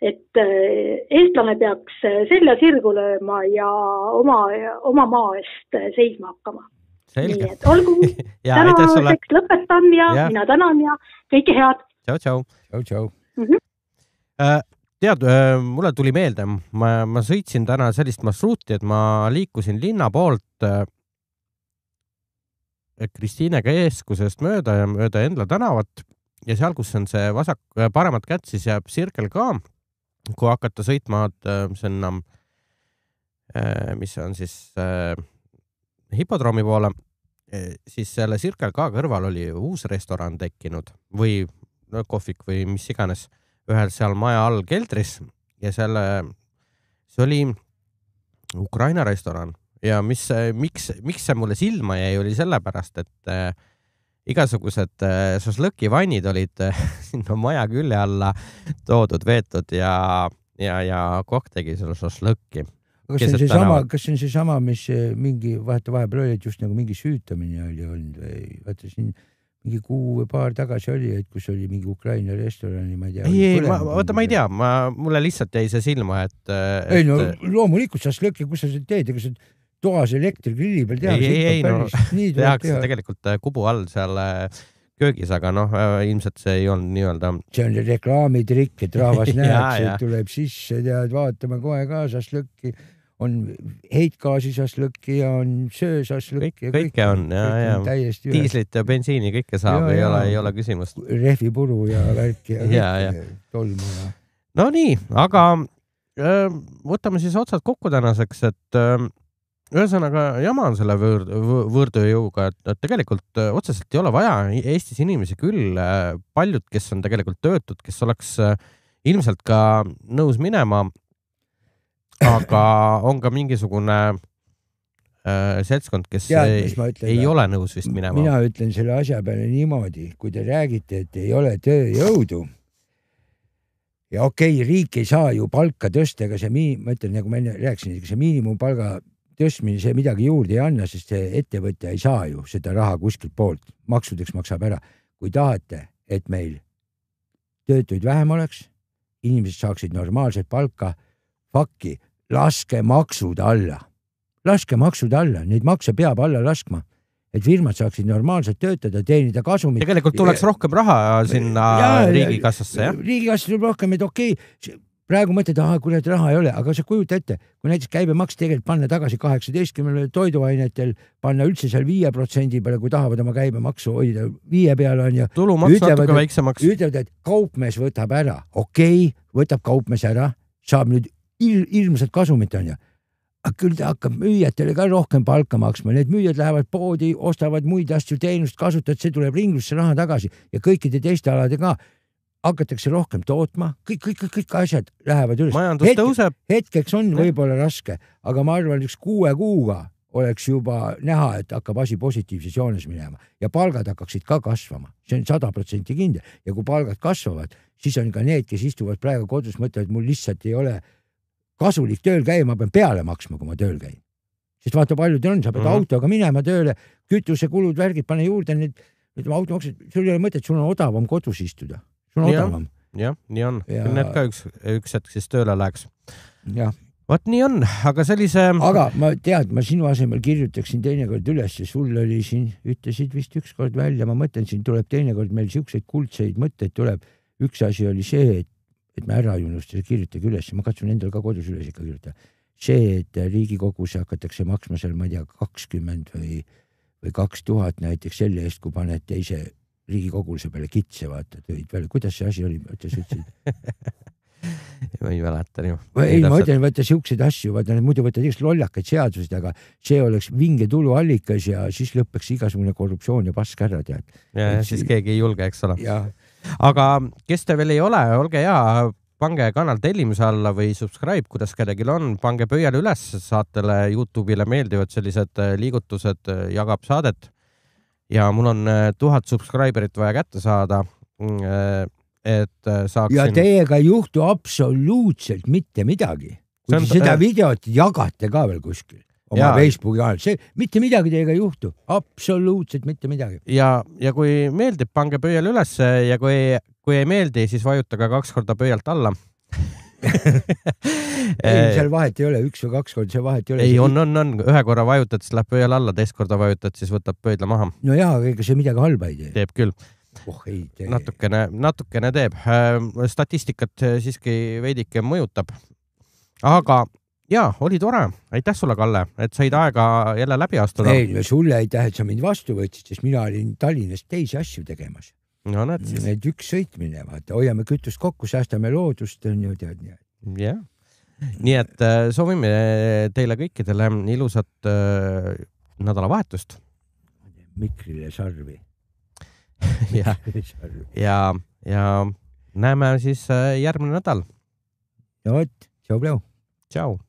Et eestlane peaks selja sirgu lööma ja oma maa eest seisma hakkama. Selge. Nii, et olgu, tänaseks lõpetan ja mina tänan ja kõike head. Tšau. Tšau. tead, mulle tuli meelde, ma sõitsin täna sellist marsruuti, et ma liikusin linna poolt Kristiine keskusest mööda ja mööda Endla tänavat ja seal, kus on see paremat kätt, siis jääb Circle K, kui hakata sõitma sinna, mis on siis hipodroomi poole, siis selle Circle K kõrval oli uus restoran tekkinud või kohvik või mis iganes ühel seal maja all keldris ja see oli Ukraina restoran ja miks see mulle silma jäi, oli sellepärast, et igasugused šašlõkivannid olid sinna maja külje alla toodud, veetud ja koht tegi selle šašlõkki. Kas see on see sama, mis mingi vahepeal oli, et just nagu mingi süütamine oli olnud või vaata siin mingi kuu või paar tagasi oli, et kus oli mingi Ukraina restorani, ma ei tea. Ma ei tea, mulle lihtsalt jäi see silma, et... Ei, no loomulikult šašlõkki, kus sa teed, ega sa toas elektrigrilli peal tehakse tegelikult kubu all seal köögis, aga ilmselt see ei olnud nii-öelda... See on reklaamitrikk, et rahvas näeb, see tuleb sisse, tead, vaatame kohe ka šašlõkki, on heitgaasi šašlõkki ja on söö šašlõkki. Kõike on, ja. Diislit ja bensiini kõike saab, ei ole küsimust. Rehvipuru ja värki ja tolmu ja... No nii, aga võtame siis otsad kokku tänaseks, et ühesõnaga jama on selle võõrtööjõuga, et tegelikult otseselt ei ole vaja Eestis inimesi küll, paljud, kes on tegelikult töötud, kes oleks ilmselt ka nõus minema, aga on ka mingisugune seltskond, kes ei ole nõus vist minema. Mina ütlen selle asja peale niimoodi, kui te räägite, et ei ole tööjõudu ja okei, riik ei saa ju palka tõsta, ega see ma ütlen, nagu ma enne rääkisin, see miinimumpalga tõstmine, see midagi juurde ei anna, sest see ettevõtja ei saa ju seda raha kuskilt poolt. Maksudeks maksab ära. Kui tahate, et meil töötuid vähem oleks, inimesed saaksid normaalset palka, fakki, laske maksud alla. Laske maksud alla. Neid makse peab alla laskma, et firmad saaksid normaalselt töötada, teenida kasumit. Tegelikult tuleks rohkem raha sinna riigikassasse, jah? Riigikassasse tuleb rohkem, et okei, praegu mõtled, kurat, raha ei ole, aga sa kujuta ette, kui näiteks käibemaks tegelikult panna tagasi 18 toiduainetel, panna üldse seal 5% peale, kui tahavad oma käibemaksu hoida 5 peale on ja tulumaks natuke väiksemaks. Ütlevad, et kaupmees võtab ära. Okei, võtab kaupmees ära, saab nüüd ilmselt kasumit on ja. Aga küll ta hakkab müüjatele ka rohkem palka maksma. Need müüjad lähevad poodi, ostavad muid asju, teenust kasutavad, see tuleb ringlusse raha tagasi ja kõikide teiste alade ka. Hakatakse rohkem tootma, kõik asjad lähevad üles. Majandus tõuseb. Hetkeks on võib-olla raske, aga ma arvan, üks 6 kuuga oleks juba näha, et hakkab asi positiivses joones minema ja palgad hakkaksid ka kasvama. See on 100% kindel ja kui palgad kasvavad, siis on ka need, kes istuvad praegu kodus, mõtlevad, mul lihtsalt ei ole kasulik tööl käia, ma pean peale maksma, kui ma tööl käin. Sest vaata, palju teil on, sa pead autoga minema tööle, kütusekulud, värgid, pane juurde, need automaksud, sul ei ole mõtet, sul on odavam kodus istuda. Jah, nii on. Need ka üks hetk siis tööle läheks. Jah. Vaat nii on, aga sellise... Aga ma sinu asemel kirjutaksin teinekord üles ja sul oli siin, ütlesid vist ükskord välja, ma mõtlen, siin tuleb teinekord meil siukseid kuldseid mõtteid tuleb. Üks asi oli see, et me ära unustada, kirjutage üles, ma katsun endal ka kodus üles ikka kirjutada. See, et Riigikogus hakatakse maksma seal, ma ei tea, 20 või 2000 näiteks selle eest, kui paned teise Riigikogulse peale kitse, vaata, tõid välja. Kuidas see asi oli? Ütlesid? Ma ei mäleta nii. Ei, ma ütlen, võtta siukseid asju, vaata, muidu võtta tegust lollakaid seadused, aga see oleks vinge tuluallikas ja siis lõppeks igasugune korruptsioon ja pask ära, tead. Ja siis keegi ei julge, eks ole. Aga kes te veel ei ole, olge hea, pange kanal tellimise alla või subscribe, kuidas kedagil on, pange pöiale üles saatele YouTube'ile meeldivad sellised liigutused, jagab saadet ja mul on 1000 subscriberit vaja kätte saada, et saaksin... Ja teiega ei juhtu absoluutselt mitte midagi. Kui seda videot jagate ka veel kuskil oma Facebooki ajal, see mitte midagi teiega ei juhtu. Absoluutselt mitte midagi. Ja kui meeldib, pange pöiale üles ja kui ei meeldi, siis vajutage 2 korda pöialt alla. Ei, seal vahet ei ole, 1 või 2 korda, see vahet ei ole. Ei, on. 1 korra vajutad, siis läheb pöial alla, 2 korda vajutad, siis võtab pöidla maha. No jaa, ega see midagi halba ei tee. Teeb küll. natukene teeb. Statistikat siiski veidike mõjutab. Aga jaa, oli tore. Aitäh sulle, Kalle, et said aega jälle läbi astuda. Ei, sulle aitäh, et sa mind vastu võtsid, sest mina olin Tallinnast teisi asju tegemas. No näed siis. Need üks sõitmine, vaata, hoiame kütust kokku, säästame loodust, on ju tead. Jah. Nii et soovime teile kõikidele ilusat nädalavahetust. Mikrile sarvi. ja näeme siis järgmine nädal. No vot, tšau. Tšau.